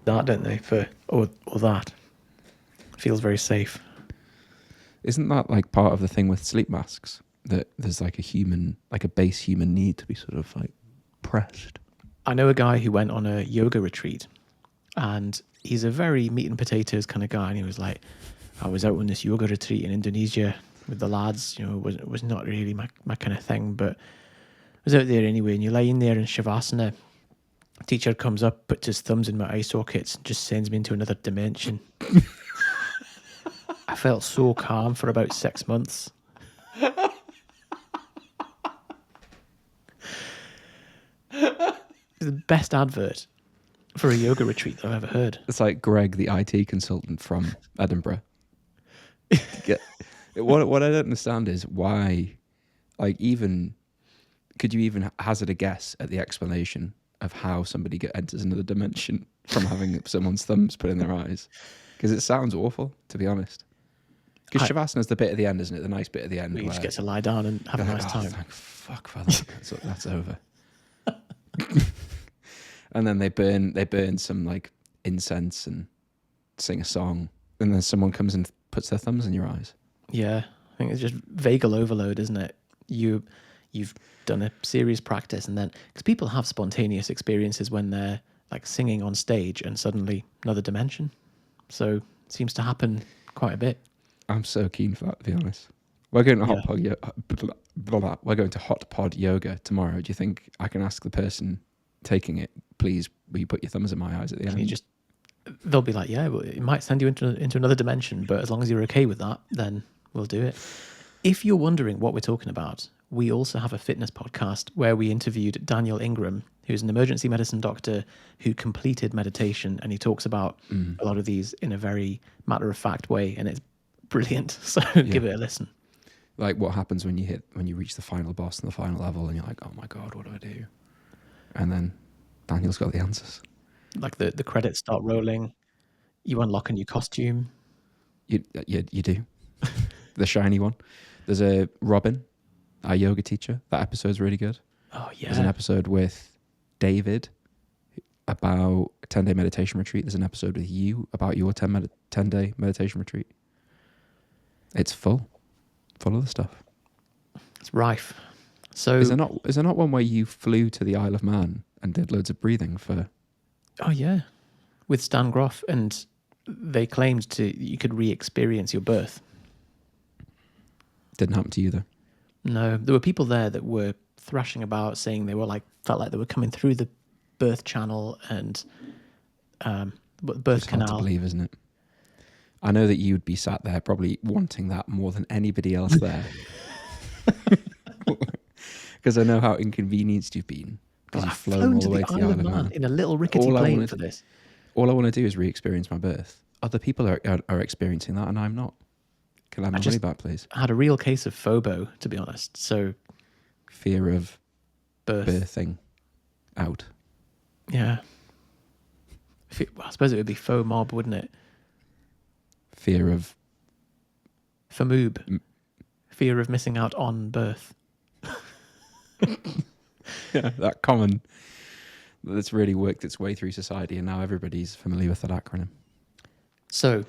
that, don't they? Or that feels very safe. Isn't that like part of the thing with sleep masks, that there's like a base human need to be sort of like pressed? I know a guy who went on a yoga retreat, and he's a very meat and potatoes kind of guy. And he was like, I was out on this yoga retreat in Indonesia with the lads. You know, it was not really my kind of thing, but I was out there anyway. And you lie in there in Shavasana. Teacher comes up, puts his thumbs in my eye sockets, and just sends me into another dimension. I felt so calm for about 6 months. It's the best advert for a yoga retreat that I've ever heard. It's like Greg, the IT consultant from Edinburgh. What I don't understand is why, like, could you even hazard a guess at the explanation of how somebody enters another dimension from having someone's thumbs put in their eyes? Because it sounds awful, to be honest. Because Shavasana is the bit at the end, isn't it? The nice bit at the end. Where you where just get to lie down and have a nice time. Thank fuck for that. That's over. And then they burn some like incense and sing a song, and then someone comes and puts their thumbs in your eyes. Yeah, I think it's just vagal overload, isn't it? You've done a serious practice, and then because people have spontaneous experiences when they're like singing on stage, and suddenly another dimension. So it seems to happen quite a bit. I'm so keen for that, to be honest. We're going to we're going to hot pod yoga tomorrow. Do you think I can ask the person taking it, please, will you put your thumbs in my eyes at the end? They'll be like, yeah, well, it might send you into another dimension, but as long as you're okay with that, then we'll do it. If you're wondering what we're talking about, we also have a fitness podcast where we interviewed Daniel Ingram, who's an emergency medicine doctor who completed meditation, and he talks about a lot of these in a very matter-of-fact way, and it's brilliant. So give it a listen. Like what happens when you reach the final boss and the final level, and you're like, oh my God, what do I do? And then Daniel's got the answers. Like the credits start rolling, you unlock a new costume. You do. The shiny one. There's a Robin, our yoga teacher. That episode's really good. Oh yeah. There's an episode with David about a 10-day meditation retreat. There's an episode with you about your 10-day meditation retreat. It's full of the stuff. It's rife. So is there not one where you flew to the Isle of Man and did loads of breathing for? Oh yeah, with Stan Groff, and they claimed you could re-experience your birth. Didn't happen to you though. No, there were people there that were thrashing about, saying they were felt like they were coming through the birth channel and birth It's canal. hard to believe, isn't it? I know that you'd be sat there probably wanting that more than anybody else there. Because I know how inconvenienced you've been. Because you've flown all the way to the Isle of Man in a little rickety plane for this. All I want to do is re-experience my birth. Other people are experiencing that, and I'm not. Can I have my money back, please? I had a real case of FOBO, to be honest. So fear of birthing out. Yeah. I suppose it would be FOMOB, wouldn't it? Fear of FOMOOB. Fear of missing out on birth. Yeah, that common that's really worked its way through society, and now everybody's familiar with that acronym. So,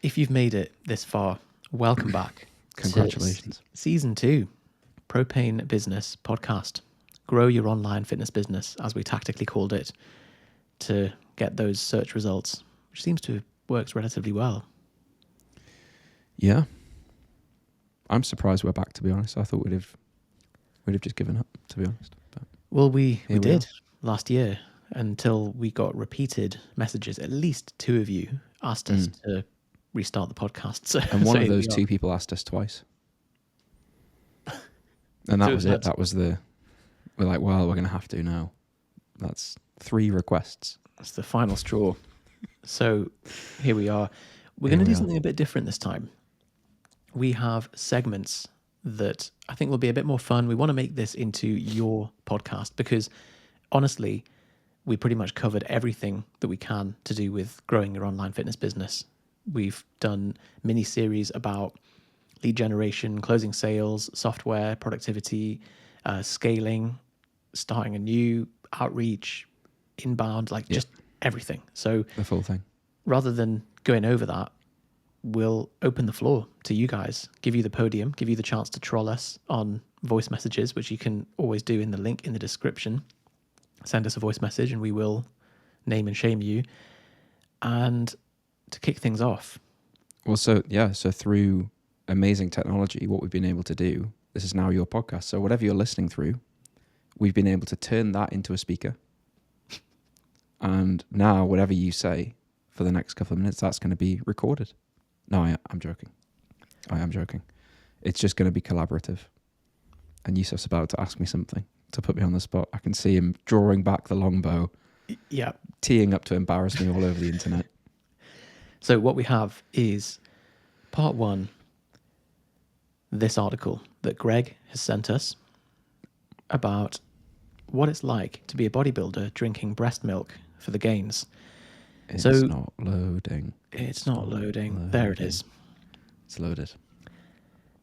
if you've made it this far, welcome back. Congratulations. Season 2, Propane Business Podcast. Grow your online fitness business, as we tactically called it, to get those search results, which seems to have worked relatively well. Yeah. I'm surprised we're back, to be honest. I thought we'd have just given up, to be honest. But well, we did last year, until we got repeated messages. At least 2 of you asked us to restart the podcast. So, and one of those 2 people asked us twice. And that was it. That was we're like, well, we're going to have to now. That's 3 requests. That's the final straw. So here we are. We're going to do something a bit different this time. We have segments that I think will be a bit more fun. We want to make this into your podcast because, honestly, we pretty much covered everything that we can to do with growing your online fitness business. We've done mini-series about lead generation, closing sales, software, productivity, scaling, starting a new outreach, inbound, just everything. So The full thing. rather than going over that, we'll open the floor to you guys, give you the podium, give you the chance to troll us on voice messages, which you can always do in the link in the description. Send us a voice message and we will name and shame you. And to kick things off. Well, so through amazing technology, what we've been able to do, this is now your podcast. So whatever you're listening through, we've been able to turn that into a speaker. And now whatever you say for the next couple of minutes, that's going to be recorded. No, I'm joking. I am joking. It's just going to be collaborative. And Yusuf's about to ask me something to put me on the spot. I can see him drawing back the longbow. Yeah. Teeing up to embarrass me all over the internet. So what we have is part one, this article that Greg has sent us about what it's like to be a bodybuilder drinking breast milk for the gains. It's So not loading. It's not loading. There it is. It's loaded.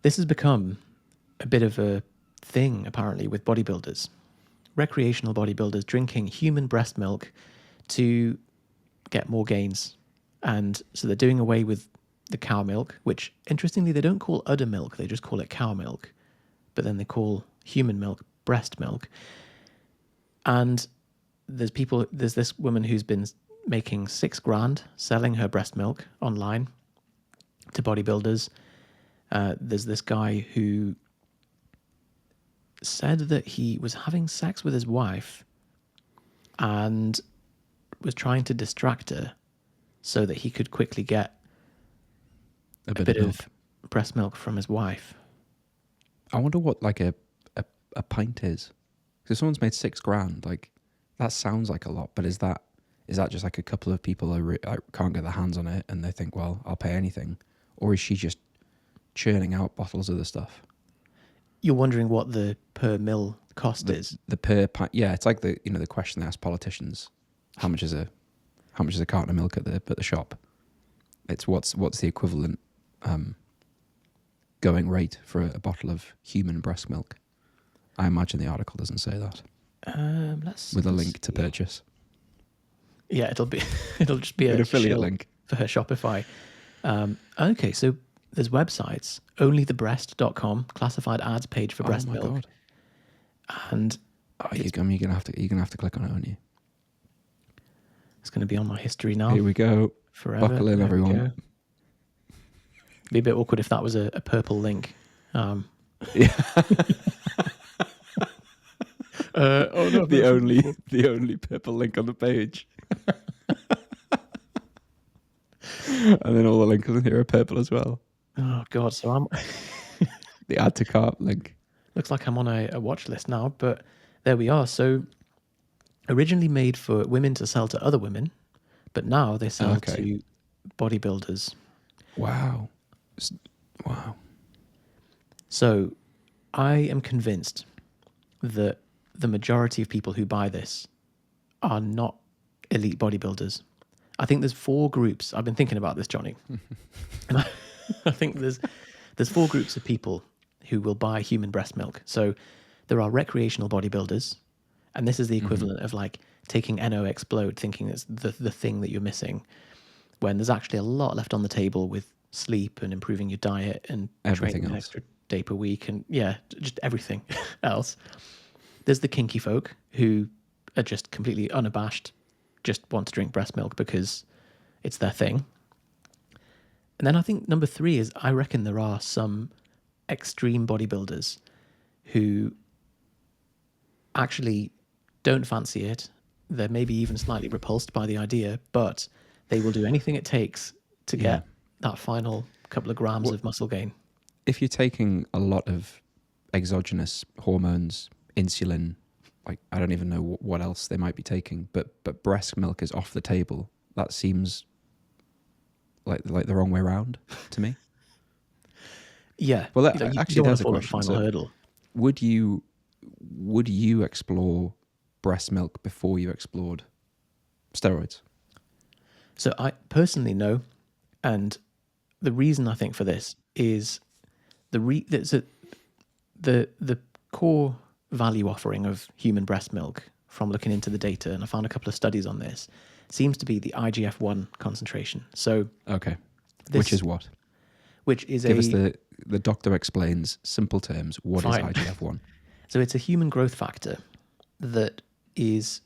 This has become a bit of a thing, apparently, with bodybuilders. Recreational bodybuilders drinking human breast milk to get more gains. And so they're doing away with the cow milk, which, interestingly, they don't call udder milk. They just call it cow milk. But then they call human milk breast milk. And there's this woman who's been making $6,000 selling her breast milk online to bodybuilders. There's this guy who said that he was having sex with his wife and was trying to distract her so that he could quickly get a bit of breast milk from his wife. I wonder what like a pint is. Because if someone's made $6,000, like that sounds like a lot, but is that just like a couple of people who can't get their hands on it and they think, well, I'll pay anything? Or is she just churning out bottles of the stuff? You're wondering what the per mil cost is? The per pint, yeah. It's like the question they ask politicians: how much is a carton of milk at the shop? It's what's the equivalent going rate for a bottle of human breast milk? I imagine the article doesn't say that. With a link to purchase. Yeah, it'll just be an affiliate link for her Shopify. Okay, so there's websites, onlythebreast.com, classified ads page for breast milk. God. And you're gonna have to click on it, aren't you? It's going to be on my history now. Here we go. Forever. Buckle in, everyone. Be a bit awkward if that was a purple link. Yeah. Oh no! The only purple link on the page. And then all the links in here are purple as well. Oh god! So I'm the add to cart link. Looks like I'm on a watch list now, but there we are. So originally made for women to sell to other women, but now they sell to bodybuilders. Wow. So I am convinced that the majority of people who buy this are not elite bodybuilders. I think there's 4 groups. I've been thinking about this, Johnny. And I think there's 4 groups of people who will buy human breast milk. So there are recreational bodybuilders, and this is the equivalent of like taking NO Explode, thinking it's the thing that you're missing, when there's actually a lot left on the table with sleep and improving your diet and everything else. An extra day per week and just everything else. There's the kinky folk who are just completely unabashed, just want to drink breast milk because it's their thing. And then I think number 3 is I reckon there are some extreme bodybuilders who actually don't fancy it. They're maybe even slightly repulsed by the idea, but they will do anything it takes to get that final couple of grams of muscle gain. If you're taking a lot of exogenous hormones, insulin, like I don't even know what else they might be taking, but breast milk is off the table. That seems like the wrong way around to me. Yeah. Well, actually, there's a question. Final hurdle. Would you explore breast milk before you explored steroids? So I personally no, and the reason I think for this is the core value offering of human breast milk from looking into the data, and I found a couple of studies on this, seems to be the IGF-1 concentration. So Okay. this, Which is what? which is Give us the doctor explains, simple terms, what is Fine. IGF-1? So it's a human growth factor that is,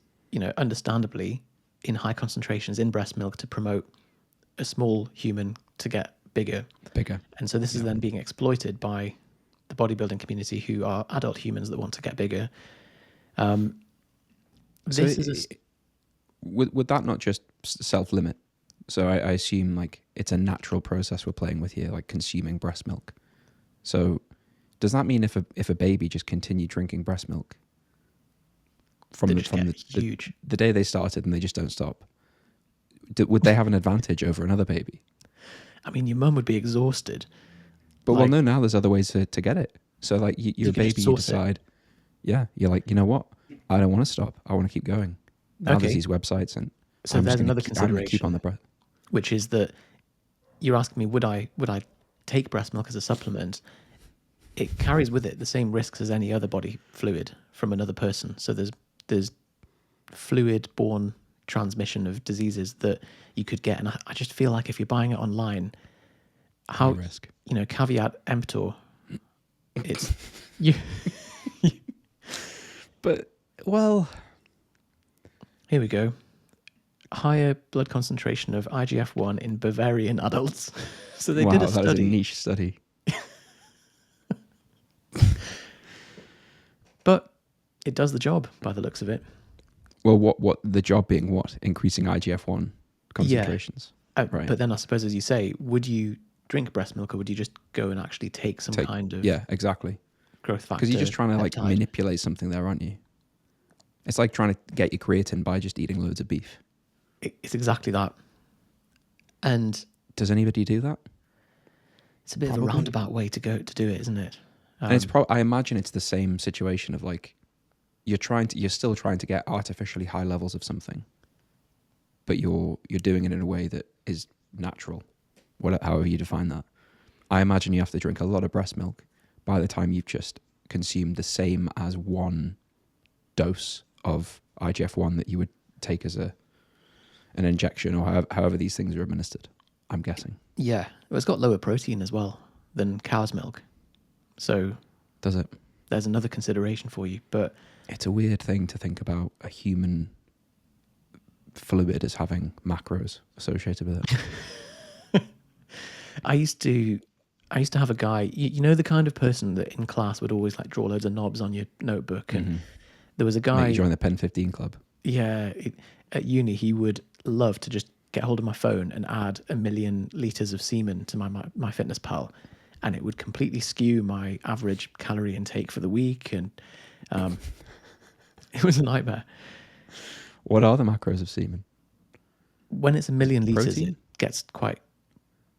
understandably in high concentrations in breast milk to promote a small human to get bigger. Bigger. And so this is then being exploited by the bodybuilding community, who are adult humans that want to get bigger. So This is would that not just self-limit? So I assume like it's a natural process we're playing with here, like consuming breast milk. So does that mean if a baby just continued drinking breast milk from the day they started and they just don't stop, would they have an advantage over another baby? I mean, your mum would be exhausted. But well, no, now there's other ways to get it. So like you're a baby, you decide, you're like, you know what? I don't want to stop. I want to keep going. Now there's these websites, and so there's another consideration, keep on the breath. Which is that you're asking me, would I take breast milk as a supplement? It carries with it the same risks as any other body fluid from another person. So there's fluid-borne transmission of diseases that you could get, and I just feel like if you're buying it online, risk. Caveat emptor, it's you. But well, here we go. Higher blood concentration of IGF-1 in Bavarian adults. So they did a study. That is a niche study. But it does the job by the looks of it. Well, what the job being what? Increasing IGF-1 concentrations. Yeah. Right. But then I suppose, as you say, would you drink breast milk, or would you just go and actually take some kind of exactly growth factor? Because you're just trying to like peptide. manipulate something there, aren't you? It's like trying to get your creatine by just eating loads of beef. It's exactly that. And does anybody do that? It's a bit of a roundabout way to do it, isn't it? And it's I imagine it's the same situation of like you're still trying to get artificially high levels of something, but you're doing it in a way that is natural, however you define that. I imagine you have to drink a lot of breast milk by the time you've just consumed the same as one dose of IGF-1 that you would take as an injection, or however these things are administered, I'm guessing. Yeah. Well, it's got lower protein as well than cow's milk. So does it? There's another consideration for you. But it's a weird thing to think about a human fluid as having macros associated with it. I used to have a guy, you know, the kind of person that in class would always like draw loads of knobs on your notebook. And there was a guy. You joined the Pen 15 club. Yeah. At uni, he would love to just get hold of my phone and add 1 million litres of semen to my Fitness Pal. And it would completely skew my average calorie intake for the week. And it was a nightmare. What are the macros of semen? When it's 1 million litres, protein? it gets quite...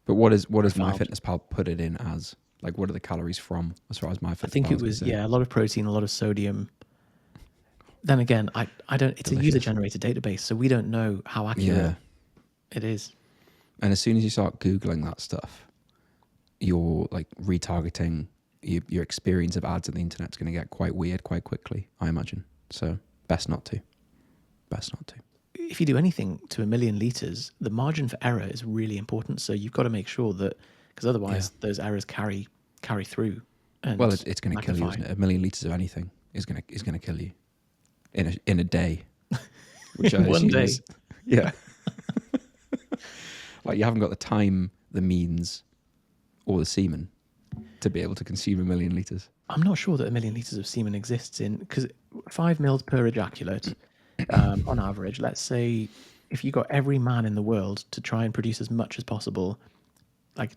But what does MyFitnessPal put it in as? Like, what are the calories from as far as MyFitnessPal? I think it was, a lot of protein, a lot of sodium. Then again, I don't... It's a user-generated database, so we don't know how accurate it is. And as soon as you start Googling that stuff, your like retargeting, your experience of ads on the internet is going to get quite weird quite quickly, I imagine. So best not to. If you do anything to 1 million litres, the margin for error is really important. So you've got to make sure that, because otherwise those errors carry through. And well, it's going to kill you, isn't it? 1 million litres of anything is going to kill you in a day, which I one day. Yeah. Like you haven't got the time, the means, or the semen to be able to consume 1 million litres. I'm not sure that 1 million litres of semen exists because 5 mils per ejaculate on average. Let's say if you got every man in the world to try and produce as much as possible, like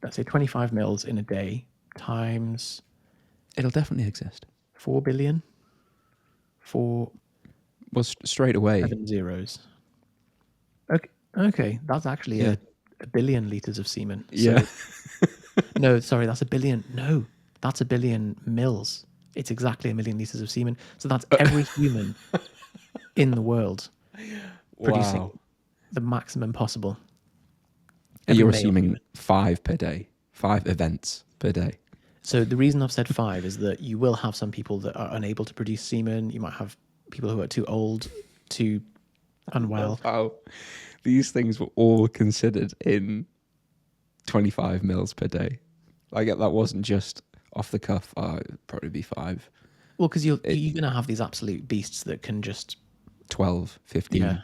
let's say 25 mils in a day times... It'll definitely exist. 4 billion? Well, straight away. 7 zeros. Okay, that's actually a billion litres of semen. So, no, sorry, that's 1 billion. No, that's 1 billion mils. It's exactly 1 million litres of semen. So that's every human in the world producing the maximum possible. You're assuming 5 per day, 5 events per day. So the reason I've said 5 is that you will have some people that are unable to produce semen. You might have people who are too old to unwell. How these things were all considered in 25 mils per day. Like that wasn't just off the cuff. It'd probably be 5. Well, because you're going to have these absolute beasts that can just 12, 15. Yeah.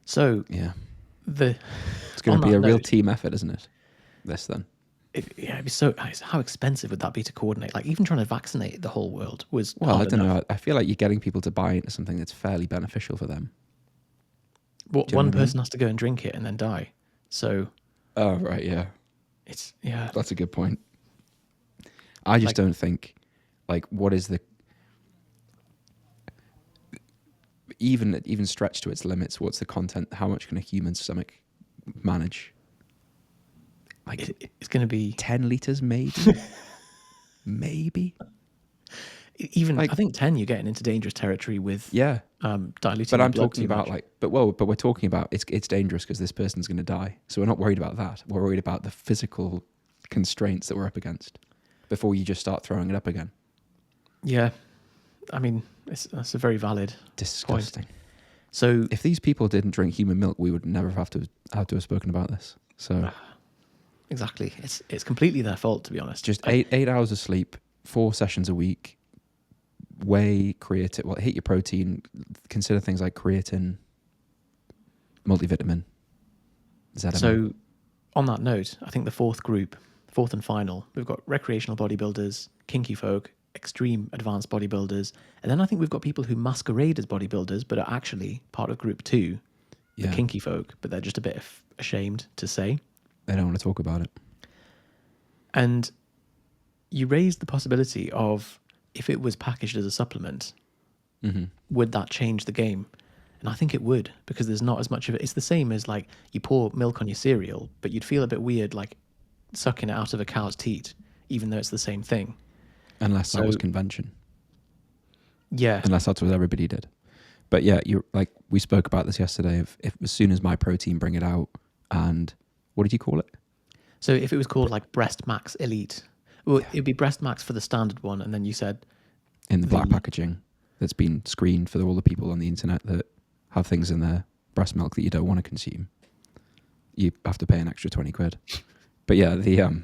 So Yeah. the It's going on to be that a real note, team effort, isn't it? This then. it'd be so. How expensive would that be to coordinate? Like even trying to vaccinate the whole world was Well, I hard don't enough. know. I feel like you're getting people to buy into something that's fairly beneficial for them. What Do you know one what I mean? person has to go and drink it and then die. So Oh, right. Yeah. it's That's a good point. I just Like- don't think, like, what is the even stretched to its limits? What's the content? How much can a human stomach manage? Like it's going to be 10 liters, maybe, maybe. even. like- I think 10. You're getting into dangerous territory with Yeah, diluting. but your I'm blood talking too about much. but we're talking about it's dangerous because this person's going to die. So we're not worried about that. We're worried about the physical constraints that we're up against before you just start throwing it up again. Yeah, I mean that's a very valid. Disgusting. So If these people didn't drink human milk, we would never have to have spoken about this. So exactly, it's completely their fault, to be honest. just 8 hours of sleep, 4 sessions a week, whey, creatine. Well, hit your protein. Consider things like creatine, multivitamin, ZMA. So, on that note, I think the fourth and final, we've got recreational bodybuilders, kinky folk, extreme advanced bodybuilders, and then I think we've got people who masquerade as bodybuilders but are actually part of group 2, the Yeah. kinky folk, but they're just a bit ashamed to say. They don't want to talk about it. And you raised the possibility of if it was packaged as a supplement, would that change the game? And I think it would, because there's not as much of it. It's the same as like you pour milk on your cereal, but you'd feel a bit weird like sucking it out of a cow's teat, even though it's the same thing. Unless that was So- convention. Yeah. Unless that's what everybody did. But yeah, you like we spoke about this yesterday. If as soon as My Protein bring it out, and what did you call it? So if it was called like Breast Max Elite, well, it'd be Breast Max for the standard one, and then you said In the black The- packaging that's been screened for all the people on the internet that have things in their breast milk that you don't want to consume. You have to pay an extra 20 quid. But yeah, the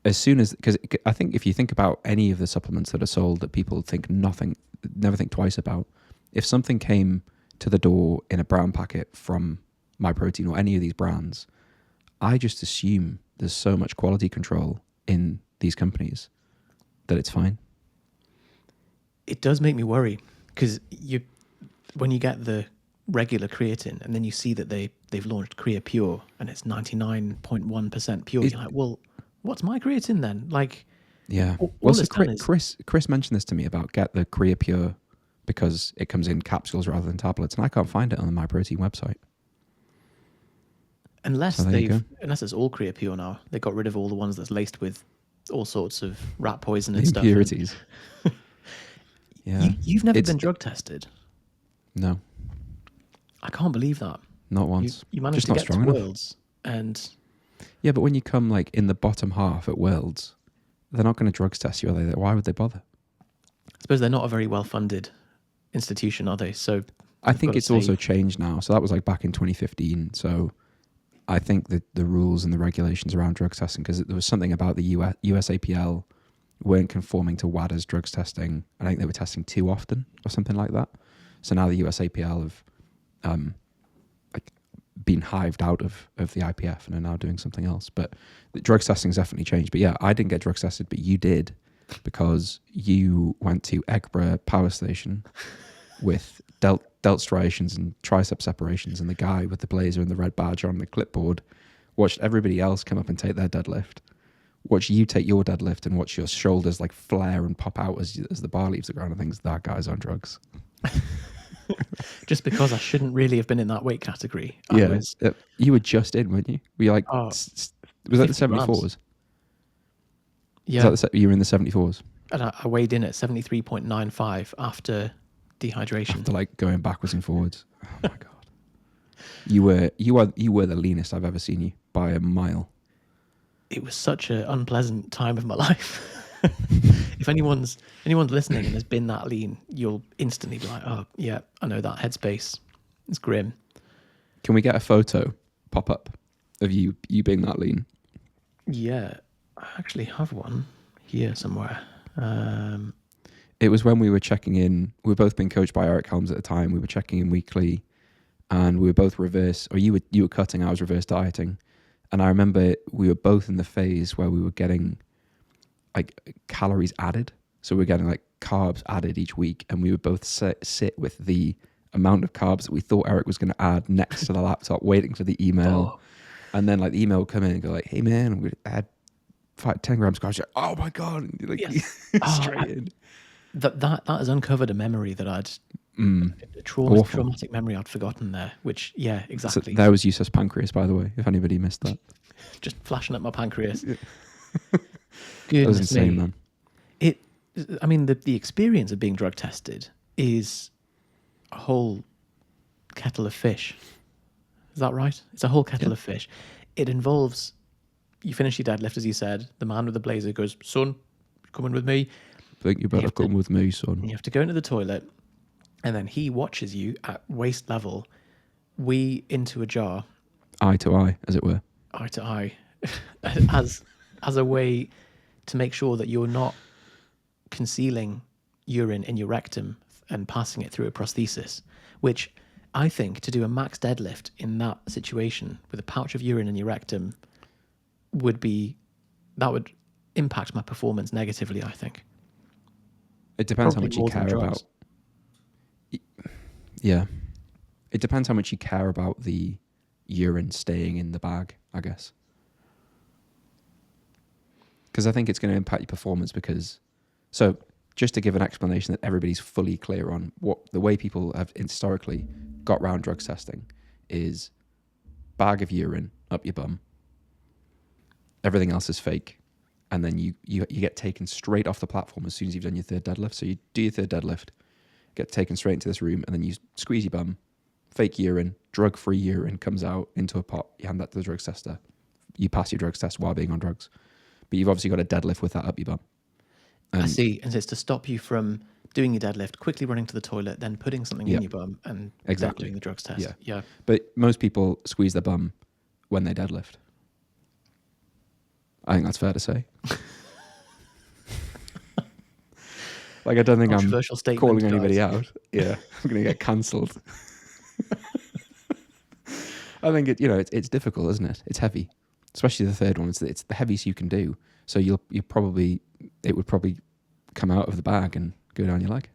as soon as, because I think if you think about any of the supplements that are sold that people never think twice about, if something came to the door in a brown packet from My Protein or any of these brands, I just assume there's so much quality control in these companies that it's fine. it does make me worry, because when you get the regular creatine and then you see that they've launched Crea Pure and it's 99.1% pure, you're like, well, what's my creatine then? Like, Yeah. All Well, so it's done is- Chris mentioned this to me about get the Crea Pure because it comes in capsules rather than tablets, and I can't find it on the My Protein website. unless So there you unless it's all Crea Pure now, they got rid of all the ones that's laced with all sorts of rat poison The and stuff. impurities. Yeah. You've never It's- been drug tested. No, I can't believe that. not once. You managed Just to not get to strong enough. Worlds, and Yeah, but when you come like in the bottom half at Worlds, they're not going to drugs test you, are they? Why would they bother? I suppose they're not a very well-funded institution, are they? So I they've think gotta it's also say- changed now. So that was like back in 2015. So I think that the rules and the regulations around drugs testing, because there was something about the USAPL weren't conforming to WADA's drugs testing. I think they were testing too often or something like that. So now the USAPL have like been hived out of the IPF and are now doing something else. But the drugs testing's definitely changed. But yeah, I didn't get drugs tested, but you did, because you went to Eggborough Power Station with delt striations and tricep separations, and the guy with the blazer and the red badge on the clipboard watched everybody else come up and take their deadlift, watch you take your deadlift, and watch your shoulders like flare and pop out as the bar leaves the ground, and thinks that guy's on drugs. just because I shouldn't really have been in that weight category. I was- You were just in, weren't you? Were you like, Oh, was that the 50 grams. 74s? yeah, You were in the 74s and I weighed in at 73.95 after dehydration. after like going backwards and forwards. Oh my god, you were the leanest I've ever seen you by a mile. It was such an unpleasant time of my life. If anyone's listening and has been that lean, you'll instantly be like, oh yeah, I know that headspace. It's grim. Can we get a photo pop up of you being that lean? Yeah, I actually have one here somewhere. It was when we were checking in. We were both being coached by Eric Helms at the time. We were checking in weekly, and we were both reverse. Or you were cutting, I was reverse dieting, and I remember we were both in the phase where we were getting like calories added. So we were getting like carbs added each week, and we would both sit with the amount of carbs that we thought Eric was going to add next to the laptop, waiting for the email. Oh. And then like the email would come in and go like, "Hey man, I'm going to add 10 grams of carbs." Like, oh my god! And you're like, Yes. straight in. That has uncovered a memory that I'd a traumatic memory I'd forgotten there. Which exactly. So there was Yusuf's pancreas, by the way. If anybody missed that, just flashing up my pancreas. Yeah. Goodness that was insane, me. man. The experience of being drug tested is a whole kettle of fish. Is that right? It's a whole kettle of fish. It involves, you finish your deadlift, as you said, the man with the blazer goes, son, coming with me. I think you better come with me, son. You have to go into the toilet, and then he watches you at waist level, wee into a jar. Eye to eye, as it were. Eye to eye. as a way to make sure that you're not concealing urine in your rectum and passing it through a prosthesis, which I think to do a max deadlift in that situation with a pouch of urine in your rectum would impact my performance negatively, I think. It depends Probably how much you more than care drugs. about. Yeah. It depends how much you care about the urine staying in the bag, I guess. Because I think it's going to impact your performance so just to give an explanation that everybody's fully clear on, what the way people have historically got around drugs testing is bag of urine up your bum. Everything else is fake. And then you get taken straight off the platform as soon as you've done your third deadlift. So you do your third deadlift, get taken straight into this room, and then you squeeze your bum, fake urine, drug-free urine comes out into a pot. You hand that to the drugs tester. You pass your drugs test while being on drugs. But you've obviously got a deadlift with that up your bum. I see. And so it's to stop you from doing your deadlift, quickly running to the toilet, then putting something in your bum, and then doing the drugs test. Yeah. But most people squeeze their bum when they deadlift. I think that's fair to say. Like, I don't think I'm calling anybody out. Yeah, I'm going to get cancelled. I think it's difficult, isn't it? It's heavy, especially the third one. It's the heaviest you can do. So it would probably come out of the bag and go down your leg,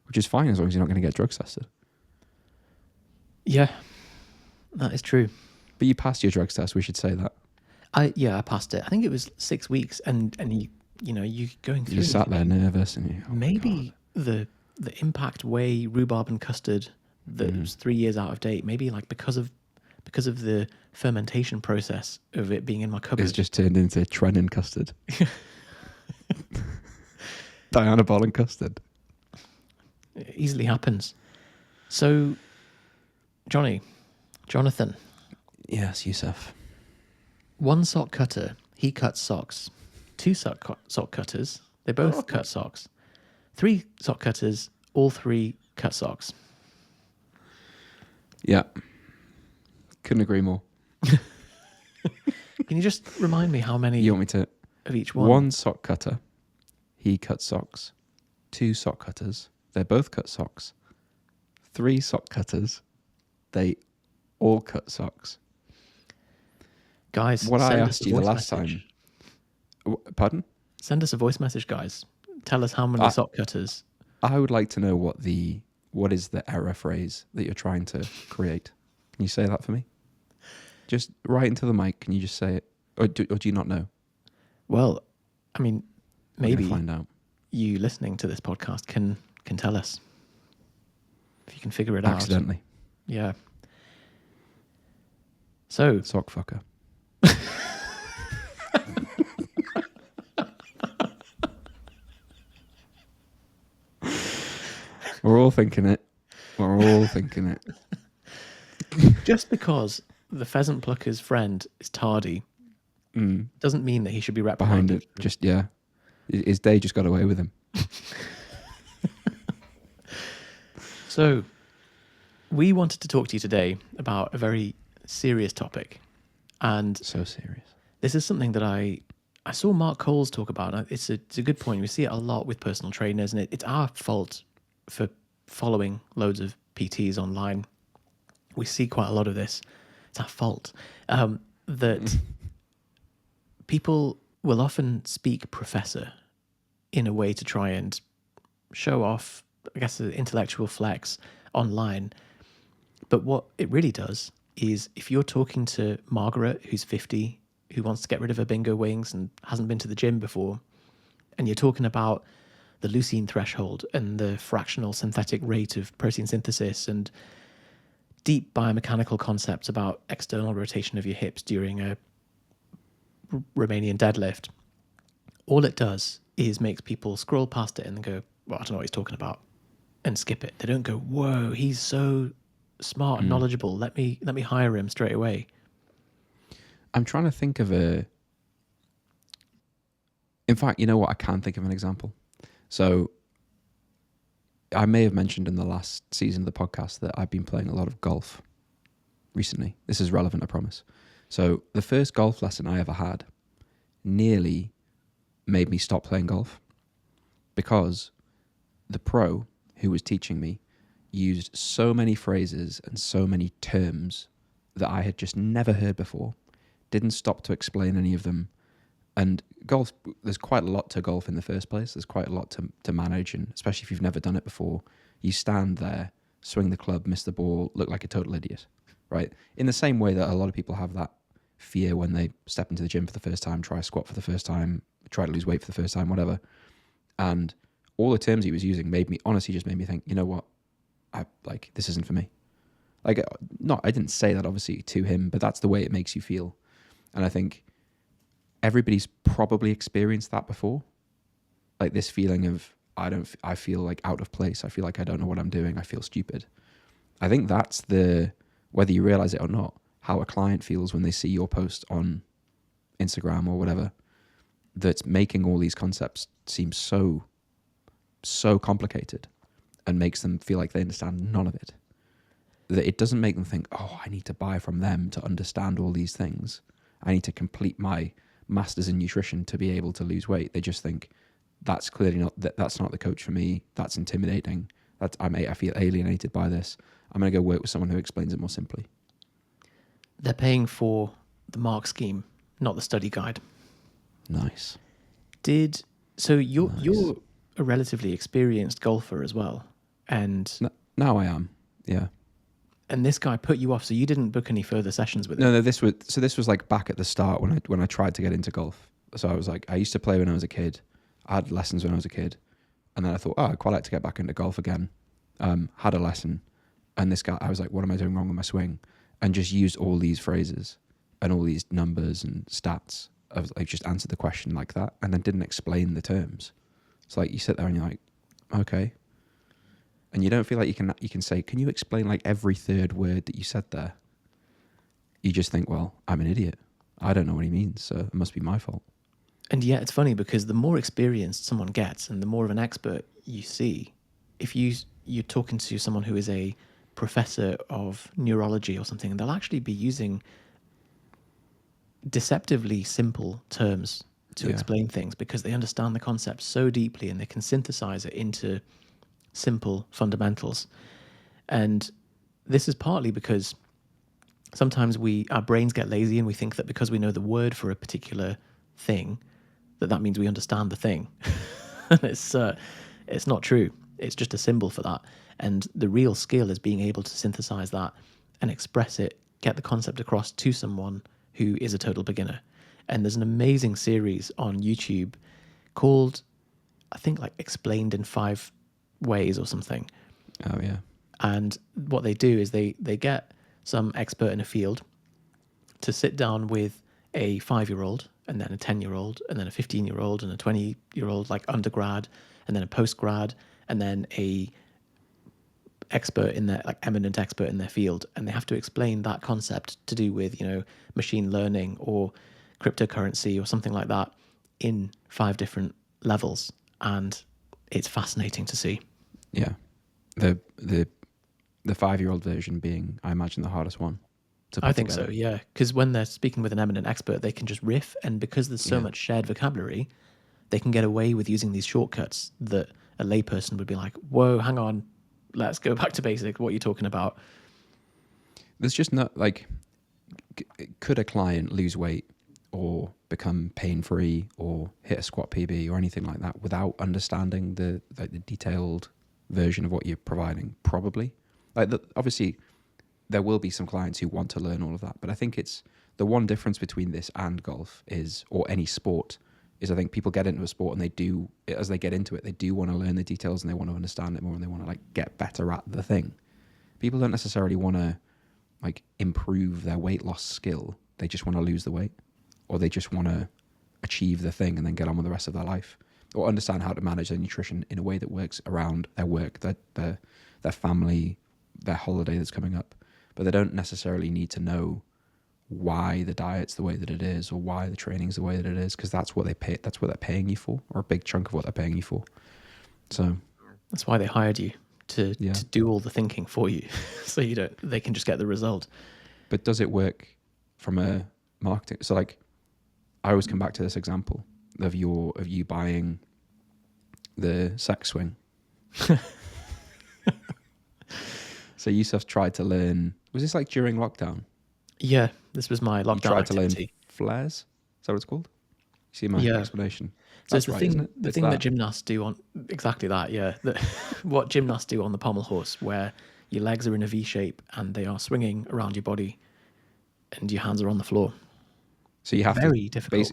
which is fine as long as you're not going to get drugs tested. Yeah, that is true. But you passed your drugs test. We should say that. I passed it. I think it was 6 weeks, and you going through. You sat there nervous, and maybe the impact whey rhubarb and custard that was 3 years out of date. Maybe like because of the fermentation process of it being in my cupboard, it's just turned into Trennin custard. Dianabol and custard. It easily happens. So, Jonathan. Yes, Yusuf. One sock cutter, he cuts socks. Two sock cutters, they both cut socks. 3 sock cutters, all 3 cut socks. Yeah. Couldn't agree more. Can you just remind me how many you want me to, of each one? 1 sock cutter, he cuts socks. 2 sock cutters, they both cut socks. 3 sock cutters, they all cut socks. Guys, what I asked you the last time. Pardon? Send us a voice message, guys. Tell us how many sock cutters. I would like to know what is the error phrase that you're trying to create. Can you say that for me? Just right into the mic. Can you just say it? Or do you not know? Well, I mean, maybe find out. You listening to this podcast can tell us. If you can figure it out. Accidentally. Yeah. So. Sock fucker. We're all thinking it. Just because the pheasant plucker's friend is tardy doesn't mean that he should be reprimanded. Behind it. Just, yeah. His day just got away with him. So, we wanted to talk to you today about a very serious topic. And So serious. this is something that I saw Mark Coles talk about. And it's a good point. We see it a lot with personal trainers, and it's our fault for following loads of PTs online. We see quite a lot of this. It's our fault that people will often speak professor in a way to try and show off, I guess, the intellectual flex online. But what it really does is if you're talking to Margaret, who's 50, who wants to get rid of her bingo wings and hasn't been to the gym before, and you're talking about the leucine threshold and the fractional synthetic rate of protein synthesis and deep biomechanical concepts about external rotation of your hips during a Romanian deadlift, all it does is makes people scroll past it and go, well, I don't know what he's talking about, and skip it. They don't go, whoa, he's so smart and knowledgeable. Let me hire him straight away. I'm trying to think of a... In fact, you know what? I can think of an example. So I may have mentioned in the last season of the podcast that I've been playing a lot of golf recently. This is relevant, I promise. So the first golf lesson I ever had nearly made me stop playing golf because the pro who was teaching me used so many phrases and so many terms that I had just never heard before, didn't stop to explain any of them. And golf, there's quite a lot to golf in the first place. There's quite a lot to manage, and especially if you've never done it before, you stand there, swing the club, miss the ball, look like a total idiot, right? In the same way that a lot of people have that fear when they step into the gym for the first time, try a squat for the first time, try to lose weight for the first time, whatever. And all the terms he was using honestly just made me think, you know what? This isn't for me. I didn't say that obviously to him, but that's the way it makes you feel. And I think everybody's probably experienced that before. Like this feeling of, I feel like out of place. I feel like I don't know what I'm doing. I feel stupid. I think that's whether you realize it or not, how a client feels when they see your post on Instagram or whatever, that's making all these concepts seem so complicated and makes them feel like they understand none of it. That it doesn't make them think, oh, I need to buy from them to understand all these things. I need to complete my master's in nutrition to be able to lose weight. They just think that's clearly that's not the coach for me. That's intimidating. I feel alienated by this. I'm going to go work with someone who explains it more simply. They're paying for the mark scheme, not the study guide. Nice. You're a relatively experienced golfer as well, and now I am, yeah. And this guy put you off, so you didn't book any further sessions with him. No. This was like back at the start when I tried to get into golf. So I was like, I used to play when I was a kid. I had lessons when I was a kid, and then I thought, I'd quite like to get back into golf again. Had a lesson, and this guy, I was like, what am I doing wrong with my swing? And just used all these phrases and all these numbers and stats. I was like, just answered the question like that, and then didn't explain the terms. It's like you sit there and you're like, okay. And you don't feel like you can say, can you explain like every third word that you said there? You just think, well, I'm an idiot. I don't know what he means, so it must be my fault. And yet it's funny because the more experienced someone gets and the more of an expert you see, if you're talking to someone who is a professor of neurology or something, they'll actually be using deceptively simple terms to explain things because they understand the concept so deeply and they can synthesize it into simple fundamentals. And this is partly because sometimes our brains get lazy and we think that because we know the word for a particular thing, that means we understand the thing. And it's not true. It's just a symbol for that. And the real skill is being able to synthesize that and express it, get the concept across to someone who is a total beginner. And there's an amazing series on YouTube called, I think, like Explained in 5 Ways or something. Oh, yeah. And what they do is they get some expert in a field to sit down with a 5-year-old and then a 10-year-old and then a 15-year-old and a 20-year-old, like undergrad, and then a postgrad, and then a eminent expert in their field. And they have to explain that concept to do with, machine learning or cryptocurrency or something like that in 5 different levels, and it's fascinating to see. Yeah. The 5-year-old version being, I imagine, the hardest one to I put think together. so, yeah, because when they're speaking with an eminent expert, they can just riff, and because there's so Yeah. much shared vocabulary, they can get away with using these shortcuts that a layperson would be like, whoa, hang on, let's go back to basic. What are you talking about? There's just not like, could a client lose weight or become pain free or hit a squat PB or anything like that without understanding the detailed version of what you're providing? Probably. Obviously, there will be some clients who want to learn all of that, but I think it's the one difference between this and golf is, or any sport, is I think people get into a sport and they do, as they get into it, they do want to learn the details and they want to understand it more and they want to like get better at the thing. People don't necessarily want to like improve their weight loss skill. They just want to lose the weight, or they just want to achieve the thing and then get on with the rest of their life, or understand how to manage their nutrition in a way that works around their work, their family, their holiday that's coming up. But they don't necessarily need to know why the diet's the way that it is or why the training's the way that it is, because that's what they pay. That's what they're paying you for, or a big chunk of what they're paying you for. So That's why they hired you to yeah. do all the thinking for you, so they can just get the result. But does it work from a marketing? So like, I always come back to this example of you buying the sex swing. So Yusuf tried to learn. Was this like during lockdown? Yeah, this was my You lockdown tried activity. to learn flares. Is that what it's called? You see my Yeah. explanation? So That's it's the right, thing, isn't it? the It's thing that gymnasts do on exactly that. Yeah, what gymnasts do on the pommel horse, where your legs are in a V shape and they are swinging around your body, and your hands are on the floor. So you have Very to difficult.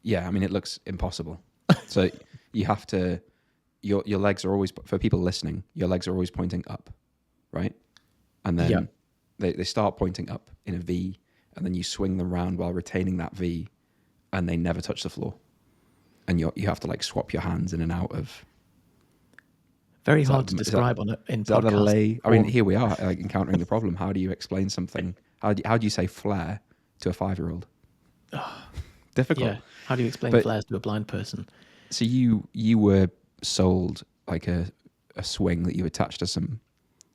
Yeah, I mean, it looks impossible. So you have to. Your legs are always, for people listening, your legs are always pointing up, right? And then Yeah. they start pointing up in a V, and then you swing them around while retaining that V, and they never touch the floor. And you have to like swap your hands in and out of. Very Is hard to that, describe in is that the podcast lay? I mean, form. here we are, like encountering the problem. How do you explain something? How do you say flare to a 5-year-old? Difficult. Yeah. How do you explain But flares to a blind person? so you were sold like a swing that you attached to some.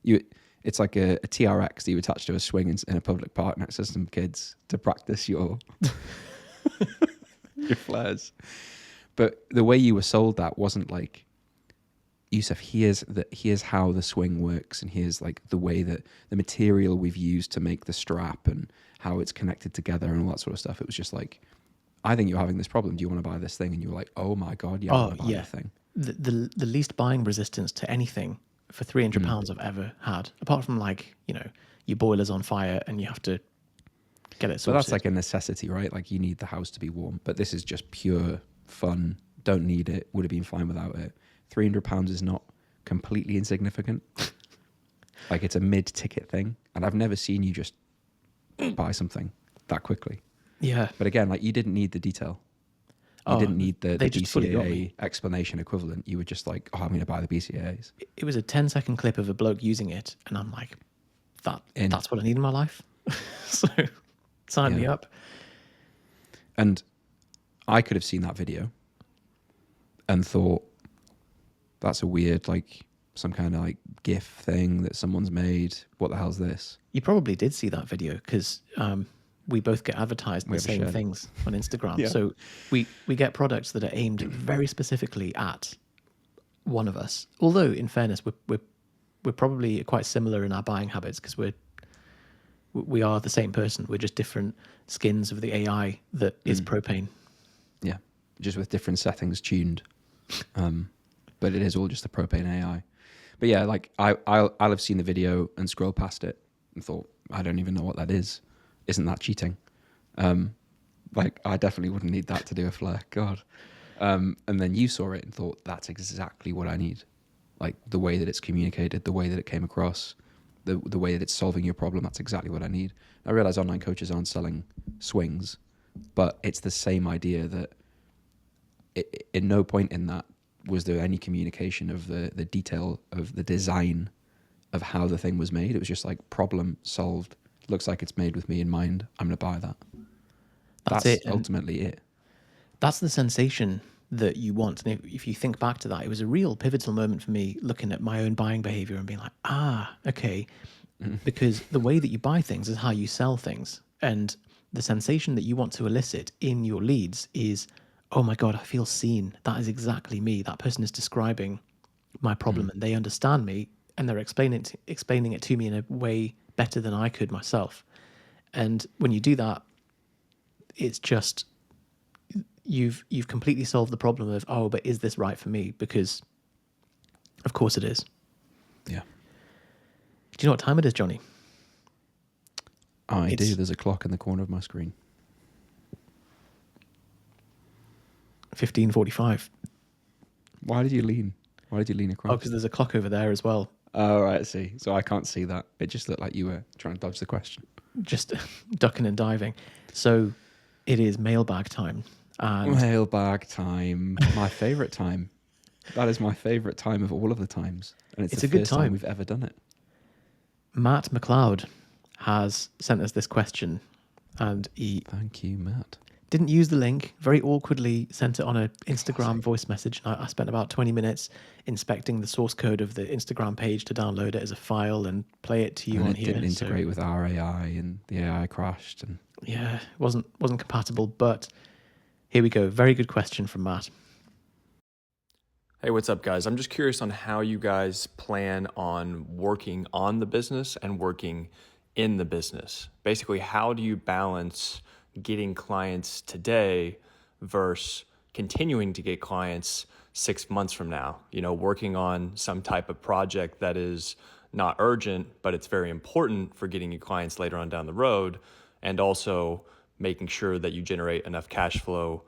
It's like a TRX that you attach to a swing in a public park next to some kids to practice your your flares. But the way you were sold that wasn't like, Yusuf, here's how the swing works, and here's like the way that the material we've used to make the strap and how it's connected together and all that sort of stuff. It was just like, I think you're having this problem. Do you want to buy this thing? And you were like, oh my God, yeah, I want to buy the thing. The least buying resistance to anything for £300 I've ever had, apart from like, your boiler's on fire and you have to get it But sorted. that's like a necessity, right? Like you need the house to be warm. But this is just pure fun. Don't need it. Would have been fine without it. £300 is not completely insignificant. Like it's a mid-ticket thing. And I've never seen you just buy something that quickly. Yeah. But again, like you didn't need the detail. You didn't need the they just fully got BCAA me. explanation equivalent. You were just like, oh, I'm going to buy the BCAAs. It was a 10-second clip of a bloke using it, and I'm like, that's what I need in my life. So sign me up. And I could have seen that video and thought, that's a weird, like some kind of like GIF thing that someone's made. What the hell's this? You probably did see that video because we both get advertised the same shared. things on Instagram. Yeah. So we get products that are aimed very specifically at one of us. Although, in fairness, we're probably quite similar in our buying habits because we are the same person. We're just different skins of the AI that is propane. Yeah, just with different settings tuned. But it is all just the propane AI. But yeah, like I'll have seen the video and scrolled past it and thought, I don't even know what that is. Isn't that cheating? Like I definitely wouldn't need that to do a flare. God. And then you saw it and thought, that's exactly what I need. Like the way that it's communicated, the way that it came across, the way that it's solving your problem. That's exactly what I need. I realize online coaches aren't selling swings, but it's the same idea that at no point in that was there any communication of the detail of the design of how the thing was made. It was just like problem solved. Looks like it's made with me in mind. I'm going to buy that. That's it. ultimately it. That's the sensation that you want. And if you think back to that, it was a real pivotal moment for me looking at my own buying behavior and being like, okay, because the way that you buy things is how you sell things. And the sensation that you want to elicit in your leads is, oh my God, I feel seen. That is exactly me. That person is describing my problem and they understand me and they're explaining it to me in a way better than I could myself. And when you do that, it's just you've completely solved the problem of, oh, but is this right for me? Because of course it is. Yeah. Do you know what time it is, Johnny? I do. There's a clock in the corner of my screen. 15:45. Why did you lean? Why did you lean across? Oh, because there's a clock over there as well. Oh, right, I see. So I can't see that. It just looked like you were trying to dodge the question. Just ducking and diving. So it is mailbag time. And mailbag time. My favourite time. That is my favourite time of all of the times. And it's the a good first time we've ever done it. Matt McLeod has sent us this question. And he... Thank you, Matt. Didn't use the link, very awkwardly sent it on an Instagram voice message. And I spent about 20 minutes inspecting the source code of the Instagram page to download it as a file and play it to you on here. It didn't integrate with our AI and the AI crashed. And yeah, it wasn't compatible, but here we go. Very good question from Matt. Hey, what's up, guys? I'm just curious on how you guys plan on working on the business and working in the business. Basically, how do you balance getting clients today versus continuing to get clients 6 months from now, working on some type of project that is not urgent, but it's very important for getting you clients later on down the road, and also making sure that you generate enough cash flow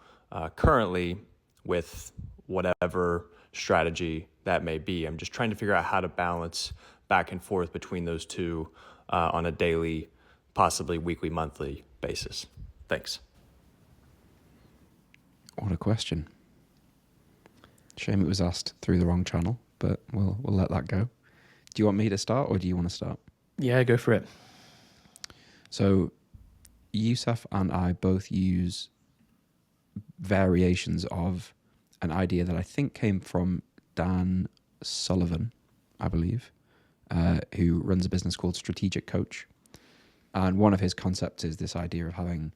currently with whatever strategy that may be. I'm just trying to figure out how to balance back and forth between those two on a daily, possibly weekly, monthly basis. Thanks. What a question. Shame it was asked through the wrong channel, but we'll let that go. Do you want me to start or do you want to start? Yeah, go for it. So Yusuf and I both use variations of an idea that I think came from Dan Sullivan, I believe, who runs a business called Strategic Coach. And one of his concepts is this idea of having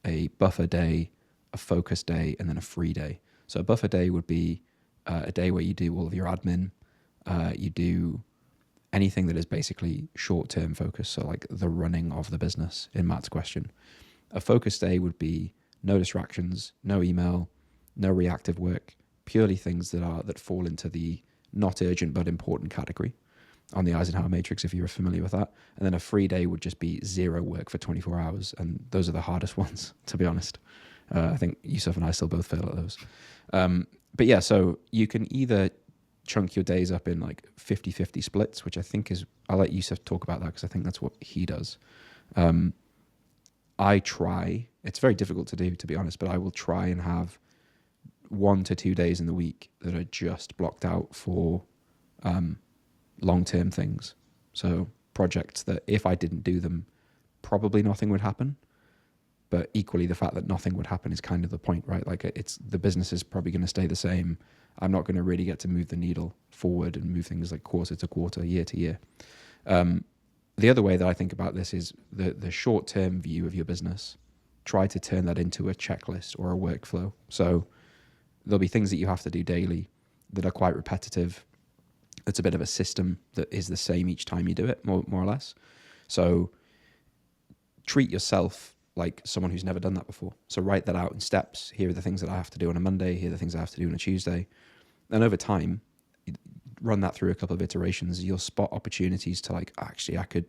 a buffer day, a focus day, and then a free day. So a buffer day would be a day where you do all of your admin, you do anything that is basically short-term focus, so like the running of the business in Matt's question. A focus day would be no distractions, no email, no reactive work, purely things that fall into the not urgent but important category on the Eisenhower matrix, if you're familiar with that. And then a free day would just be zero work for 24 hours. And those are the hardest ones, to be honest. I think Yusuf and I still both fail at those. But yeah, so you can either chunk your days up in like 50-50 splits, which I think I'll let Yusuf talk about that because I think that's what he does. I try, it's very difficult to do, to be honest, but I will try and have 1 to 2 days in the week that are just blocked out for long-term things. So projects that if I didn't do them, probably nothing would happen. But equally, the fact that nothing would happen is kind of the point, right? Like the business is probably going to stay the same. I'm not going to really get to move the needle forward and move things like quarter to quarter, year to year. The other way that I think about this is the short-term view of your business. Try to turn that into a checklist or a workflow. So there'll be things that you have to do daily that are quite repetitive. It's a bit of a system that is the same each time you do it, more or less. So treat yourself like someone who's never done that before. So write that out in steps. Here are the things that I have to do on a Monday. Here are the things I have to do on a Tuesday. And over time, run that through a couple of iterations. You'll spot opportunities to like, actually, I could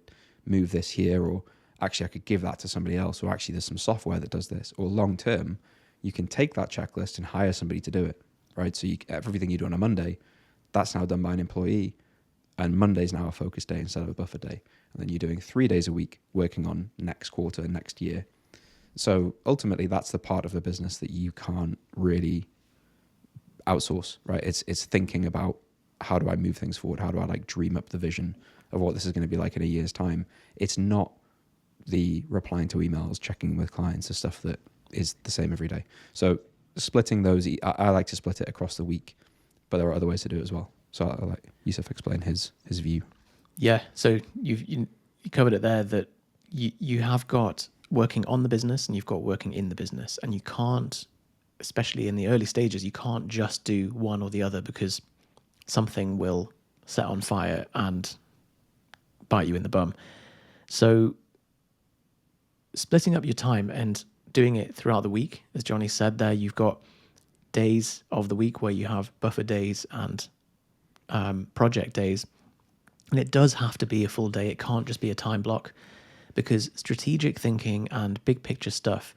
move this here, or actually I could give that to somebody else, or actually there's some software that does this. Or long term, you can take that checklist and hire somebody to do it, right? So everything you do on a Monday, that's now done by an employee, and Monday's now a focus day instead of a buffer day. And then you're doing 3 days a week working on next quarter, next year. So ultimately, that's the part of the business that you can't really outsource, right? It's thinking about, how do I move things forward? How do I like dream up the vision of what this is going to be like in a year's time? It's not the replying to emails, checking with clients, the stuff that is the same every day. So splitting those, I like to split it across the week, but there are other ways to do it as well. So I'll let Yusuf explain his view. Yeah. So you covered it there, that you have got working on the business and you've got working in the business, and you can't, especially in the early stages, you can't just do one or the other, because something will set on fire and bite you in the bum. So splitting up your time and doing it throughout the week, as Johnny said there, you've got days of the week where you have buffer days and project days. And it does have to be a full day. It can't just be a time block, because strategic thinking and big picture stuff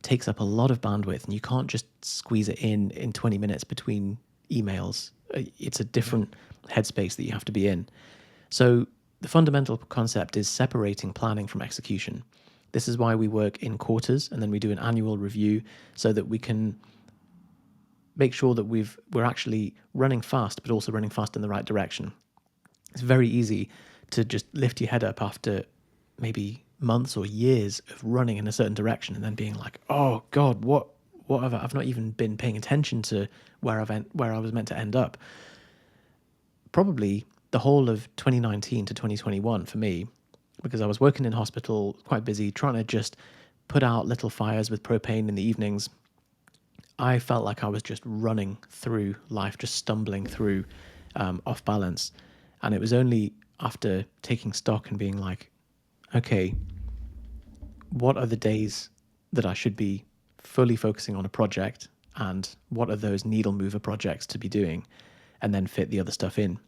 takes up a lot of bandwidth, and you can't just squeeze it in 20 minutes between emails. It's a different headspace that you have to be in. So the fundamental concept is separating planning from execution. This is why we work in quarters, and then we do an annual review, so that we can make sure that we're actually running fast, but also running fast in the right direction. It's very easy to just lift your head up after maybe months or years of running in a certain direction, and then being like, oh God, what have I've not even been paying attention to where I was meant to end up. Probably the whole of 2019 to 2021 for me, because I was working in hospital, quite busy, trying to just put out little fires with propane in the evenings. I felt like I was just running through life, just stumbling through, off balance. And it was only after taking stock and being like, okay, what are the days that I should be fully focusing on a project, and what are those needle mover projects to be doing, and then fit the other stuff in.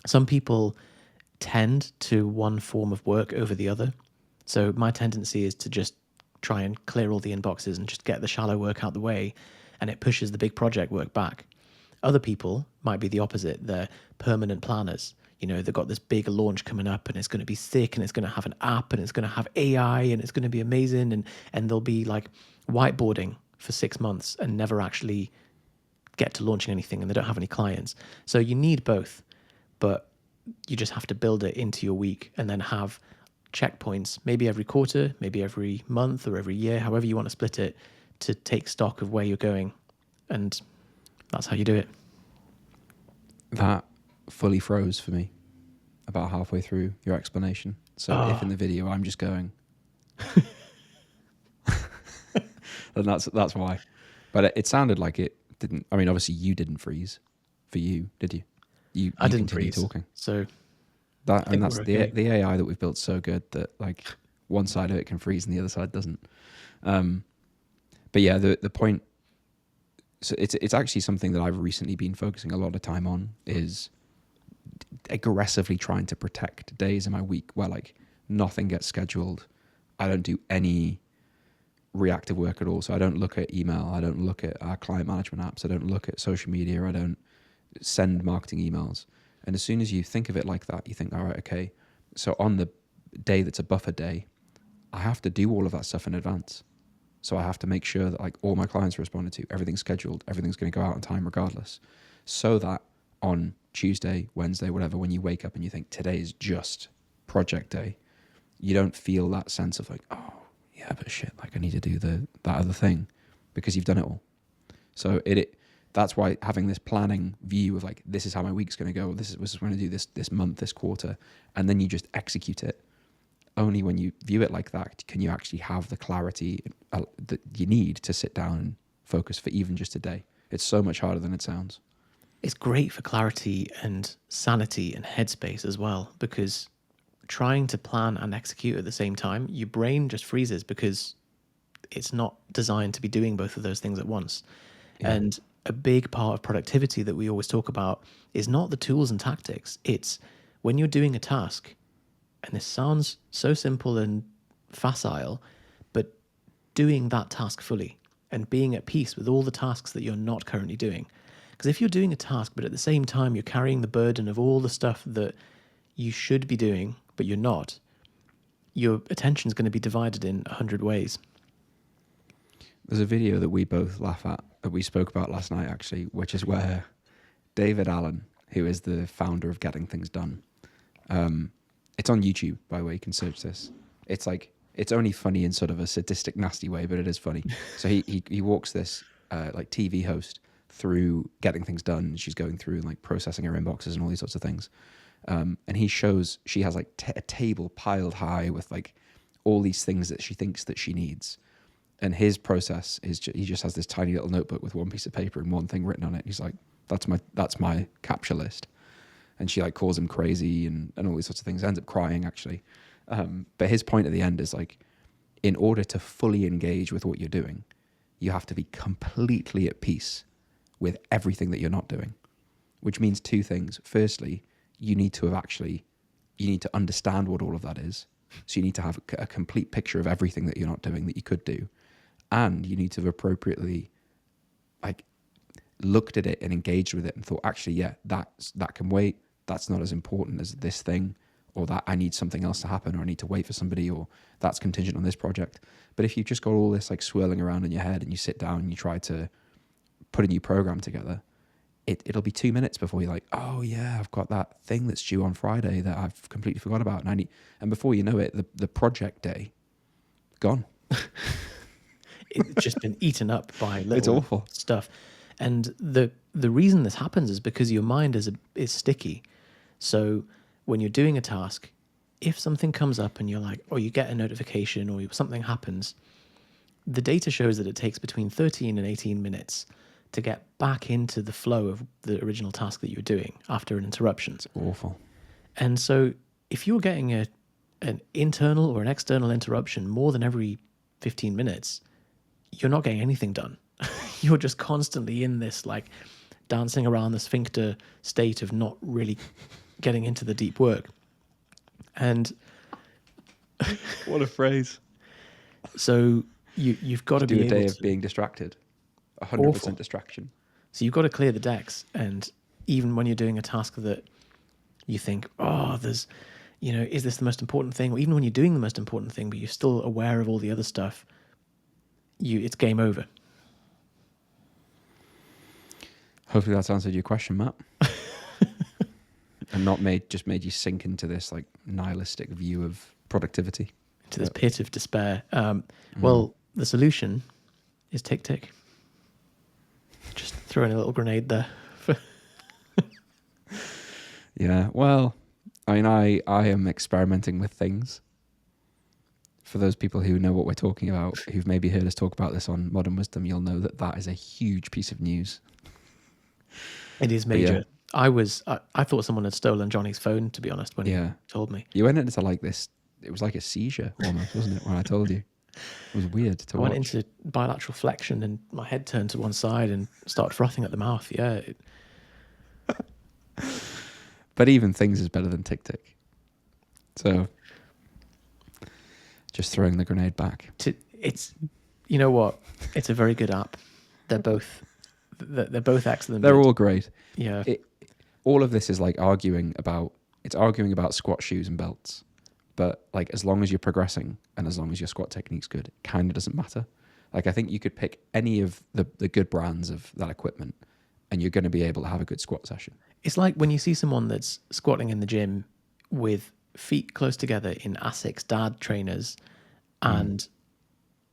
Some people tend to one form of work over the other. So my tendency is to just try and clear all the inboxes and just get the shallow work out the way, and it pushes the big project work back. Other people might be the opposite. They're permanent planners. You know, they've got this big launch coming up, and it's going to be sick, and it's going to have an app, and it's going to have AI, and it's going to be amazing. And they'll be like whiteboarding for 6 months and never actually get to launching anything, and they don't have any clients. So you need both, but you just have to build it into your week, and then have checkpoints, maybe every quarter, maybe every month or every year, however you want to split it, to take stock of where you're going. And that's how you do it. That fully froze for me about halfway through your explanation. So if in the video I'm just going, then that's why. But it sounded like it didn't. I mean, obviously you didn't freeze. For you, did you? I didn't continued freeze. Talking. So that, and that's okay. the AI that we've built so good that like one side of it can freeze and the other side doesn't. But yeah, the point. So it's actually something that I've recently been focusing a lot of time on, is aggressively trying to protect days in my week where like nothing gets scheduled. I don't do any reactive work at all. So I don't look at email. I don't look at our client management apps. I don't look at social media. I don't send marketing emails. And as soon as you think of it like that, you think, all right, okay, so on the day that's a buffer day, I have to do all of that stuff in advance. So I have to make sure that like all my clients are responded to, everything's scheduled, everything's going to go out on time regardless. So that on Tuesday, Wednesday, whatever, when you wake up and you think today is just project day, you don't feel that sense of like, oh yeah, but shit, like I need to do that other thing, because you've done it all. So that's why having this planning view of like, this is how my week's going to go, this is what I'm going to do this month, this quarter, and then you just execute it. Only when you view it like that can you actually have the clarity that you need to sit down and focus for even just a day. It's so much harder than it sounds. It's great for clarity and sanity and headspace as well, because trying to plan and execute at the same time, your brain just freezes, because it's not designed to be doing both of those things at once. Yeah. And a big part of productivity that we always talk about is not the tools and tactics. It's when you're doing a task, and this sounds so simple and facile, but doing that task fully and being at peace with all the tasks that you're not currently doing. Because if you're doing a task, but at the same time you're carrying the burden of all the stuff that you should be doing, but you're not, your attention is going to be divided in 100 ways. There's a video that we both laugh at that we spoke about last night, actually, which is where David Allen, who is the founder of Getting Things Done, it's on YouTube, by the way, you can search this. It's like, it's only funny in sort of a sadistic, nasty way, but it is funny. So he walks this like TV host through getting things done. She's going through and like processing her inboxes and all these sorts of things. And he shows she has like a table piled high with like all these things that she thinks that she needs. And his process is he just has this tiny little notebook with one piece of paper and one thing written on it. He's like, that's my capture list. And she like calls him crazy and all these sorts of things. Ends up crying actually. But his point at the end is like, in order to fully engage with what you're doing, you have to be completely at peace with everything that you're not doing, which means two things. Firstly, you need to understand what all of that is. So you need to have a complete picture of everything that you're not doing that you could do. And you need to have appropriately like looked at it and engaged with it and thought, actually, yeah, that can wait. That's not as important as this thing, or that I need something else to happen, or I need to wait for somebody, or that's contingent on this project. But if you've just got all this like swirling around in your head and you sit down and you try to put a new program together, it'll be 2 minutes before you're like, oh yeah, I've got that thing that's due on Friday that I've completely forgot about. And before you know it, the project day, gone. It's just been eaten up by little It's awful stuff. And the reason this happens is because your mind is sticky. So when you're doing a task, if something comes up and you're like, or you get a notification or something happens, the data shows that it takes between 13 and 18 minutes to get back into the flow of the original task that you're doing after an interruption. It's awful. And so if you're getting an internal or an external interruption more than every 15 minutes, you're not getting anything done. You're just constantly in this like dancing around the sphincter state of not really getting into the deep work. And what a phrase. So you've got to do be a day able of being distracted, 100% Awful. distraction. So you've got to clear the decks. And even when you're doing a task that you think, oh, there's, is this the most important thing? Or even when you're doing the most important thing, but you're still aware of all the other stuff, it's game over. Hopefully that's answered your question, Matt. And not made you sink into this like nihilistic view of productivity. To this pit of despair. Well, the solution is tick tick. Just throw in a little grenade there. Yeah, well, I mean, I am experimenting with things. For those people who know what we're talking about, who've maybe heard us talk about this on Modern Wisdom, you'll know that is a huge piece of news. It is major. Yeah. I thought someone had stolen Johnny's phone, to be honest, when he told me. You went into like this, it was like a seizure almost, wasn't it, when I told you? It was weird to watch. I went into bilateral flexion and my head turned to one side and started frothing at the mouth. Yeah. But even things is better than Tick Tick. So just throwing the grenade back. It's, you know what? It's a very good app. They're both excellent. They're all great. Yeah. All of this is like arguing about squat shoes and belts. But like, as long as you're progressing and as long as your squat technique's good, it kind of doesn't matter. Like, I think you could pick any of the good brands of that equipment and you're going to be able to have a good squat session. It's like when you see someone that's squatting in the gym with feet close together in Asics dad trainers, and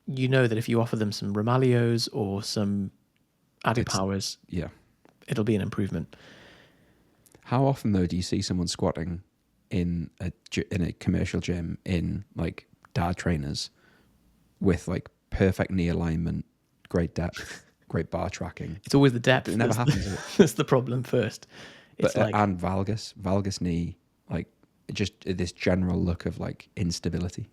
you know that if you offer them some Romalios or some AdiPowers, it'll be an improvement. How often though do you see someone squatting in a commercial gym in like dad trainers with like perfect knee alignment, great depth, great bar tracking? It's always the depth. It never happens. Is it? That's the problem first. It's and valgus knee, like just this general look of like instability.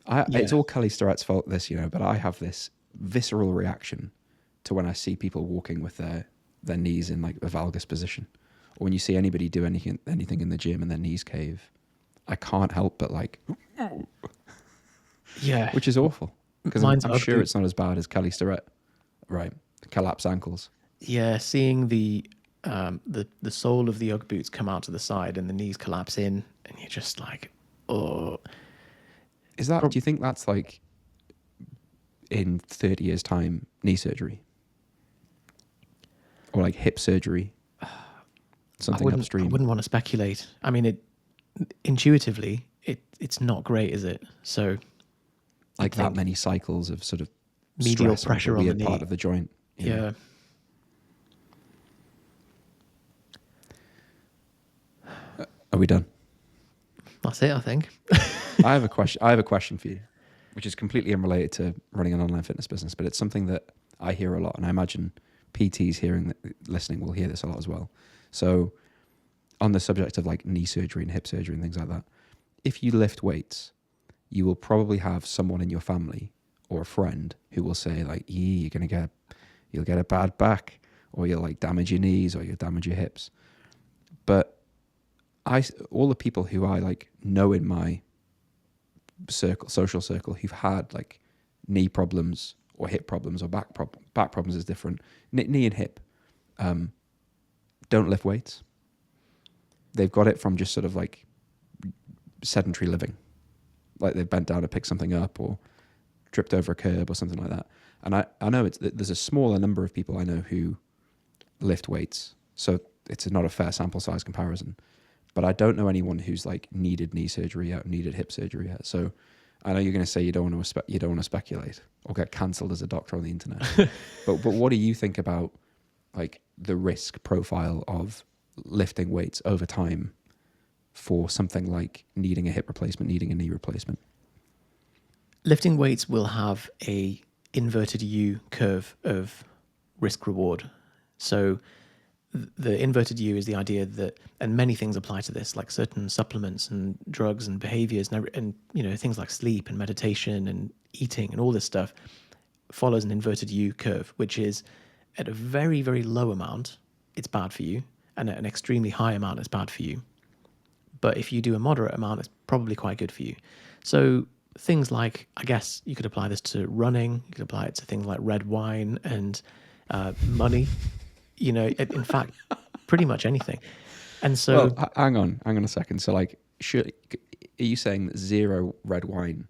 It's all Kelly Starrett's fault, this, but I have this visceral reaction to when I see people walking with their knees in like a valgus position, or when you see anybody do anything in the gym and their knees cave. I can't help but like, which is awful, because I'm sure it's not as bad as Kelly Starrett, right? Collapse ankles. Yeah, seeing the sole of the Ugg boots come out to the side and the knees collapse in, and you're just like, oh. Is that? Do you think that's like in 30 years' time knee surgery, or like hip surgery? Something upstream. I wouldn't want to speculate. I mean, intuitively, it's not great, is it? So, like that many cycles of sort of medial stress pressure the on the weird knee. part of the joint. Yeah. Are we done? That's it, I think. I have a question for you, which is completely unrelated to running an online fitness business, but it's something that I hear a lot, and I imagine PTs listening will hear this a lot as well. So, on the subject of like knee surgery and hip surgery and things like that, if you lift weights, you will probably have someone in your family or a friend who will say like, you'll get a bad back, or you'll like damage your knees, or you'll damage your hips. But all the people who I like know in my social circle who've had like knee problems or hip problems or back problems is different. Knee and hip, don't lift weights. They've got it from just sort of like sedentary living, like they've bent down to pick something up or tripped over a curb or something like that. And I know there's a smaller number of people I know who lift weights, so it's not a fair sample size comparison. But I don't know anyone who's like needed knee surgery yet, or needed hip surgery yet. So I know you're going to say you don't want to speculate or get cancelled as a doctor on the internet. but what do you think about like the risk profile of lifting weights over time for something like needing a hip replacement, needing a knee replacement? Lifting weights will have a inverted U curve of risk reward. So the inverted U is the idea that, and many things apply to this, like certain supplements and drugs and behaviors and things like sleep and meditation and eating and all this stuff follows an inverted U curve, which is at a very, very low amount, it's bad for you, and at an extremely high amount, it's bad for you. But if you do a moderate amount, it's probably quite good for you. So things like, I guess you could apply this to running, you could apply it to things like red wine and money. In fact, pretty much anything. And so, well, hang on a second. So, like, are you saying that 0 red wine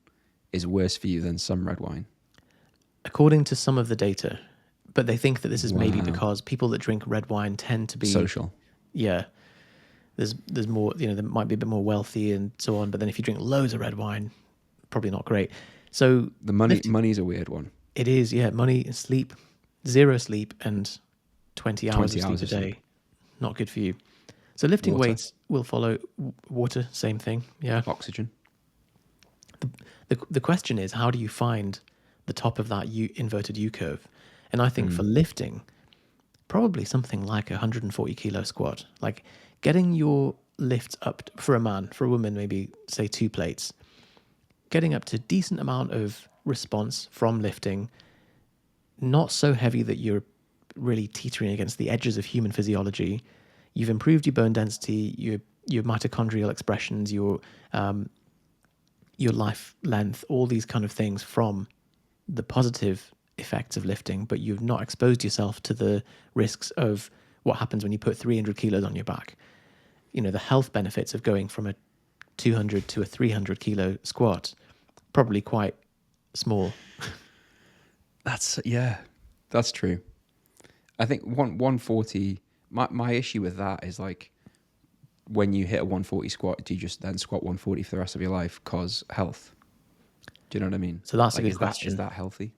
is worse for you than some red wine? According to some of the data, but they think that this is maybe Wow. because people that drink red wine tend to be social. Yeah, there's more. They might be a bit more wealthy and so on. But then if you drink loads of red wine, probably not great. So the money's a weird one. It is, yeah. Money and sleep, 0 sleep and 20 hours of sleep a day, not good for you. So lifting weights will follow water, same thing, yeah. Oxygen. The question is, how do you find the top of that inverted U curve? And I think for lifting, probably something like a 140 kilo squat, like getting your lifts up for a man, for a woman, maybe say 2 plates, getting up to decent amount of response from lifting, not so heavy that you're really teetering against the edges of human physiology. You've improved your bone density, your mitochondrial expressions, your life length, all these kind of things from the positive effects of lifting, but you've not exposed yourself to the risks of what happens when you put 300 kilos on your back. The health benefits of going from a 200 to a 300 kilo squat, probably quite small. That's true. I think 140, my issue with that is like, when you hit a 140 squat, do you just then squat 140 for the rest of your life cause health? Do you know what I mean? So that's like, a good question. Is that healthy?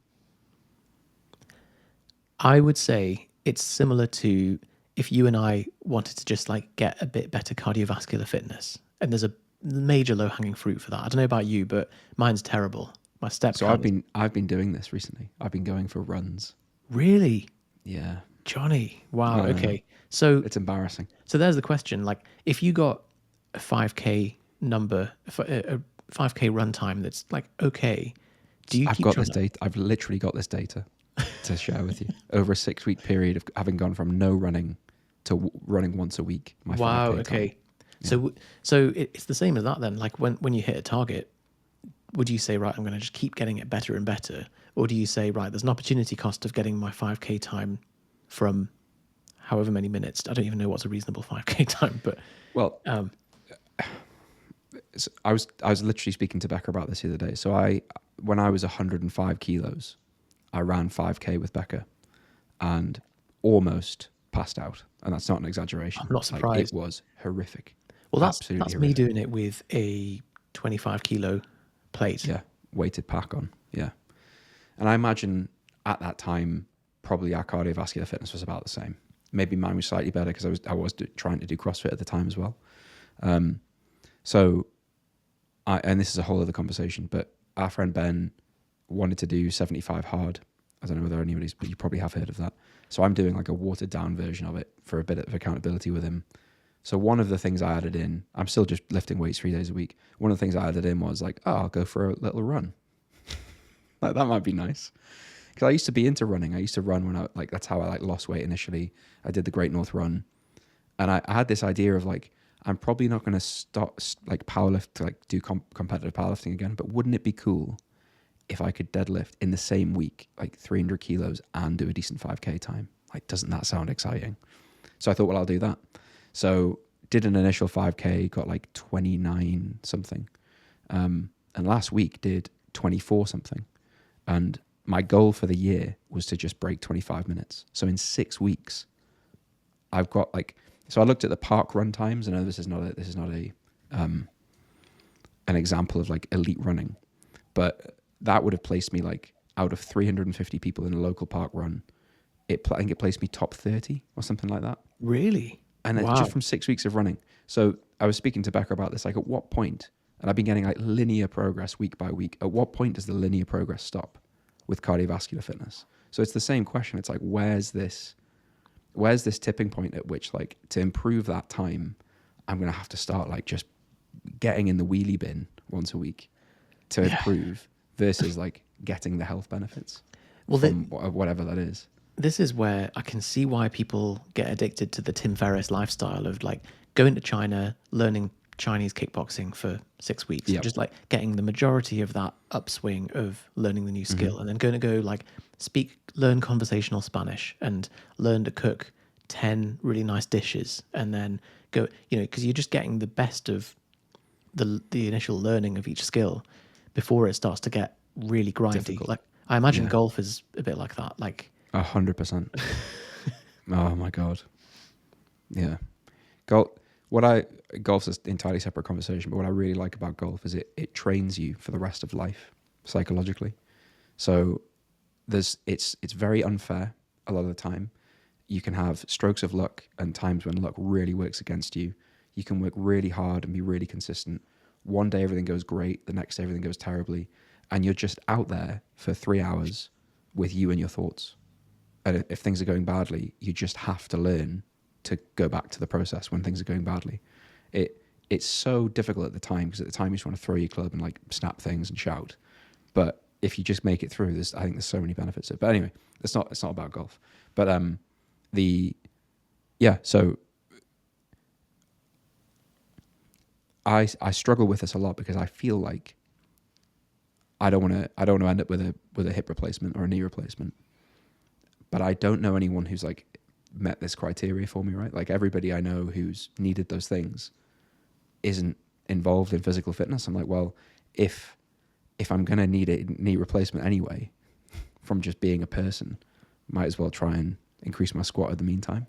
I would say it's similar to if you and I wanted to just like get a bit better cardiovascular fitness, and there's a major low-hanging fruit for that. I don't know about you, but mine's terrible. My step So count I've been doing this recently. I've been going for runs. Really? Yeah. Johnny. Wow. Okay. So it's embarrassing. So there's the question. Like, if you got a 5K number, a 5K run time that's like okay, do you? I've got this data. I've literally got this data to share with you over a 6-week period of having gone from no running to running once a week. My wow. 5K Okay. time. Yeah. So it's the same as that then. Like when you hit a target, would you say, right, I'm going to just keep getting it better and better, or do you say, right, there's an opportunity cost of getting my 5K time from however many minutes? I don't even know what's a reasonable 5K time, but well, I was literally speaking to Becca about this the other day. So when I was 105 kilos, I ran 5K with Becca and almost passed out, and that's not an exaggeration. I'm not surprised. Like, it was horrific. Well, that's me doing it with a 25 kilo plate. Yeah, weighted pack on. Yeah, and I imagine at that time, probably our cardiovascular fitness was about the same. Maybe mine was slightly better because I was trying to do CrossFit at the time as well. So, and this is a whole other conversation, but our friend Ben wanted to do 75 hard. I don't know whether anybody's, but you probably have heard of that. So I'm doing like a watered down version of it for a bit of accountability with him. So one of the things I added in, I'm still just lifting weights 3 days a week. One of the things I added in was like, oh, I'll go for a little run. Like that might be nice. Because I used to be into running. I used to run when that's how I lost weight initially. I did the Great North Run. And I had this idea of like, I'm probably not going to stop like powerlift to like do competitive powerlifting again, but wouldn't it be cool if I could deadlift in the same week, like 300 kilos and do a decent 5K time? Like, doesn't that sound exciting? So I thought, well, I'll do that. So did an initial 5K, got like 29 something. And last week did 24 something. And my goal for the year was to just break 25 minutes. So in 6 weeks, I've got like, so I looked at the park run times. I know this is not an example of like elite running, but that would have placed me like out of 350 people in a local park run. I think it placed me top 30 or something like that. Really? And it's Wow. just from 6 weeks of running. So I was speaking to Becca about this, like at what point, and I've been getting like linear progress week by week. At what point does the linear progress stop with cardiovascular fitness? So it's the same question. It's like, where's this tipping point at which like to improve that time, I'm going to have to start like just getting in the wheelie bin once a week to improve versus like getting the health benefits from whatever that is. This is where I can see why people get addicted to the Tim Ferriss lifestyle of like going to China, learning Chinese kickboxing for 6 weeks, just like getting the majority of that upswing of learning the new skill, and then going to go like learn conversational Spanish and learn to cook 10 really nice dishes, and then go, because you're just getting the best of the initial learning of each skill before it starts to get really grindy. Difficult. Like I imagine golf is a bit like that. Like 100%. Oh my God. Yeah. Golf's an entirely separate conversation, but what I really like about golf is it trains you for the rest of life psychologically. So it's very unfair a lot of the time. You can have strokes of luck and times when luck really works against you. You can work really hard and be really consistent. One day everything goes great, the next day everything goes terribly, and you're just out there for 3 hours with you and your thoughts. And if things are going badly, you just have to learn to go back to the process when things are going badly. It's so difficult at the time, because at the time you just want to throw your club and like snap things and shout. But if you just make it through, I think there's so many benefits. But anyway, it's not about golf. But so I struggle with this a lot because I feel like I don't want to end up with a hip replacement or a knee replacement. But I don't know anyone who's like met this criteria for me, right? Like everybody I know who's needed those things isn't involved in physical fitness. I'm like, well, if I'm going to need a knee replacement anyway, from just being a person, might as well try and increase my squat in the meantime.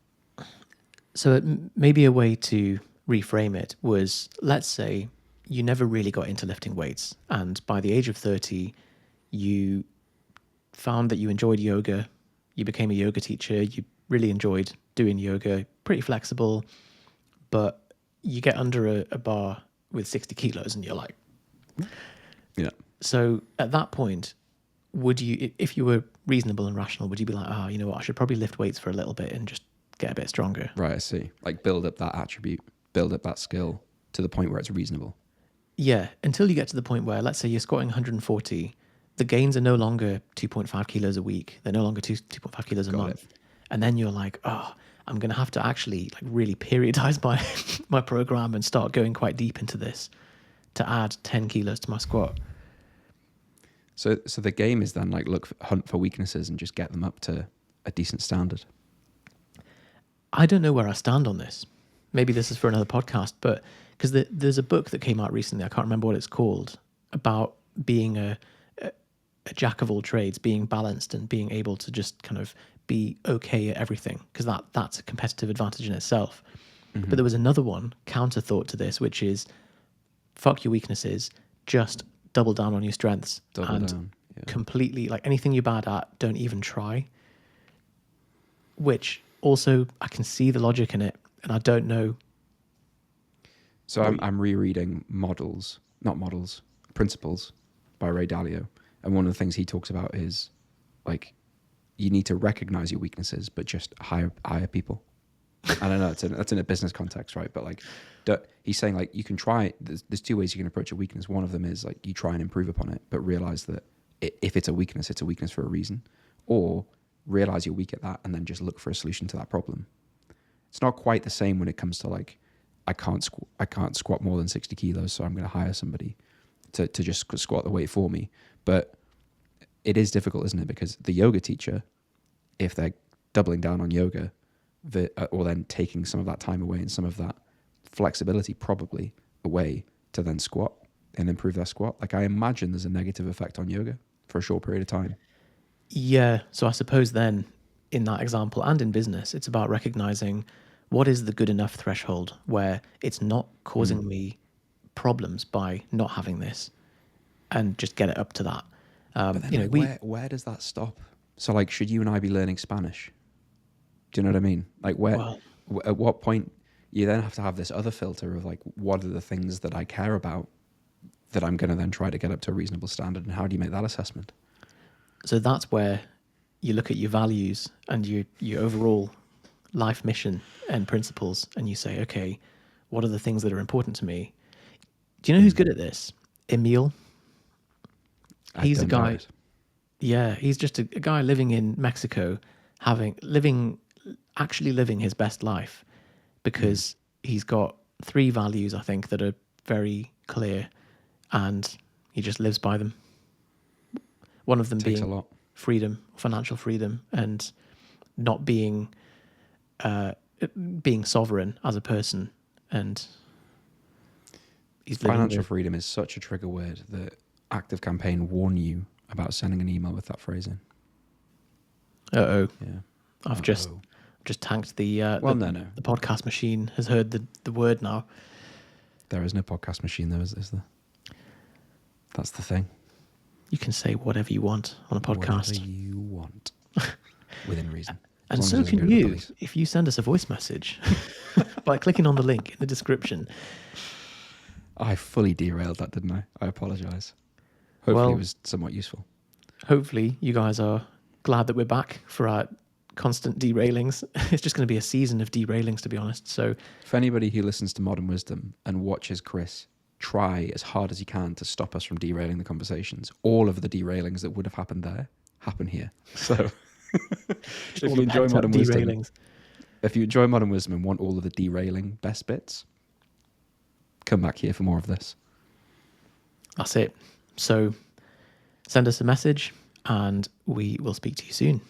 So maybe a way to reframe it was, let's say you never really got into lifting weights, and by the age of 30, you found that you enjoyed yoga, you became a yoga teacher, you really enjoyed doing yoga, pretty flexible, but you get under a bar with 60 kilos and you're like... Yeah. So at that point, would you, if you were reasonable and rational, would you be like, oh, you know what, I should probably lift weights for a little bit and just get a bit stronger? Right, I see. Like build up that attribute, build up that skill to the point where it's reasonable. Yeah, until you get to the point where, let's say you're squatting 140, the gains are no longer 2.5 kilos a week. They're no longer 2.5 kilos a month. And then you're like, oh, I'm going to have to actually like really periodize my program and start going quite deep into this to add 10 kilos to my squat. So the game is then like hunt for weaknesses and just get them up to a decent standard. I don't know where I stand on this. Maybe this is for another podcast, but because there's a book that came out recently, I can't remember what it's called, about being a jack of all trades, being balanced and being able to just kind of be okay at everything, because that's a competitive advantage in itself. Mm-hmm. But there was another one, counter thought to this, which is fuck your weaknesses, just double down on your strengths completely, like anything you're bad at, don't even try. Which also, I can see the logic in it, and I don't know. So I'm rereading Principles by Ray Dalio. And one of the things he talks about is like, you need to recognize your weaknesses, but just hire people. And I know that's in a business context, right? But like, he's saying like, you can try, there's two ways you can approach a weakness. One of them is like, you try and improve upon it, but realize that if it's a weakness for a reason, or realize you're weak at that and then just look for a solution to that problem. It's not quite the same when it comes to like, I can't squat more than 60 kilos, so I'm going to hire somebody to just squat the weight for me. But it is difficult, isn't it? Because the yoga teacher, if they're doubling down on yoga, or then taking some of that time away and some of that flexibility probably away to then squat and improve their squat, like I imagine there's a negative effect on yoga for a short period of time. Yeah. So I suppose then in that example and in business, it's about recognizing what is the good enough threshold where it's not causing me problems by not having this, and just get it up to that. But then where does that stop? So like, should you and I be learning Spanish? Do you know what I mean? Like at what point you then have to have this other filter of like, what are the things that I care about that I'm going to then try to get up to a reasonable standard, and how do you make that assessment? So that's where you look at your values and your overall life mission and principles, and you say, okay, what are the things that are important to me? Do you know who's good at this? Emil. He's a guy. Yeah, he's just a guy living in Mexico, actually living his best life, because he's got 3 values, I think, that are very clear, and he just lives by them. One of them being freedom, financial freedom, and not being sovereign as a person. And financial freedom is such a trigger word that Active Campaign warn you about sending an email with that phrase in. Yeah. I've just tanked the the podcast machine has heard the word now. There is no podcast machine though, is there? That's the thing. You can say whatever you want on a podcast. Whatever you want. Within reason. And so can you if you send us a voice message by clicking on the link in the description. I fully derailed that, didn't I? I apologise. Hopefully it was somewhat useful. Hopefully you guys are glad that we're back for our constant derailings. It's just going to be a season of derailings, to be honest. So for anybody who listens to Modern Wisdom and watches Chris try as hard as he can to stop us from derailing the conversations, all of the derailings that would have happened there happen here. So if you enjoy Modern Wisdom and want all of the derailing best bits, come back here for more of this. That's it. So send us a message and we will speak to you soon.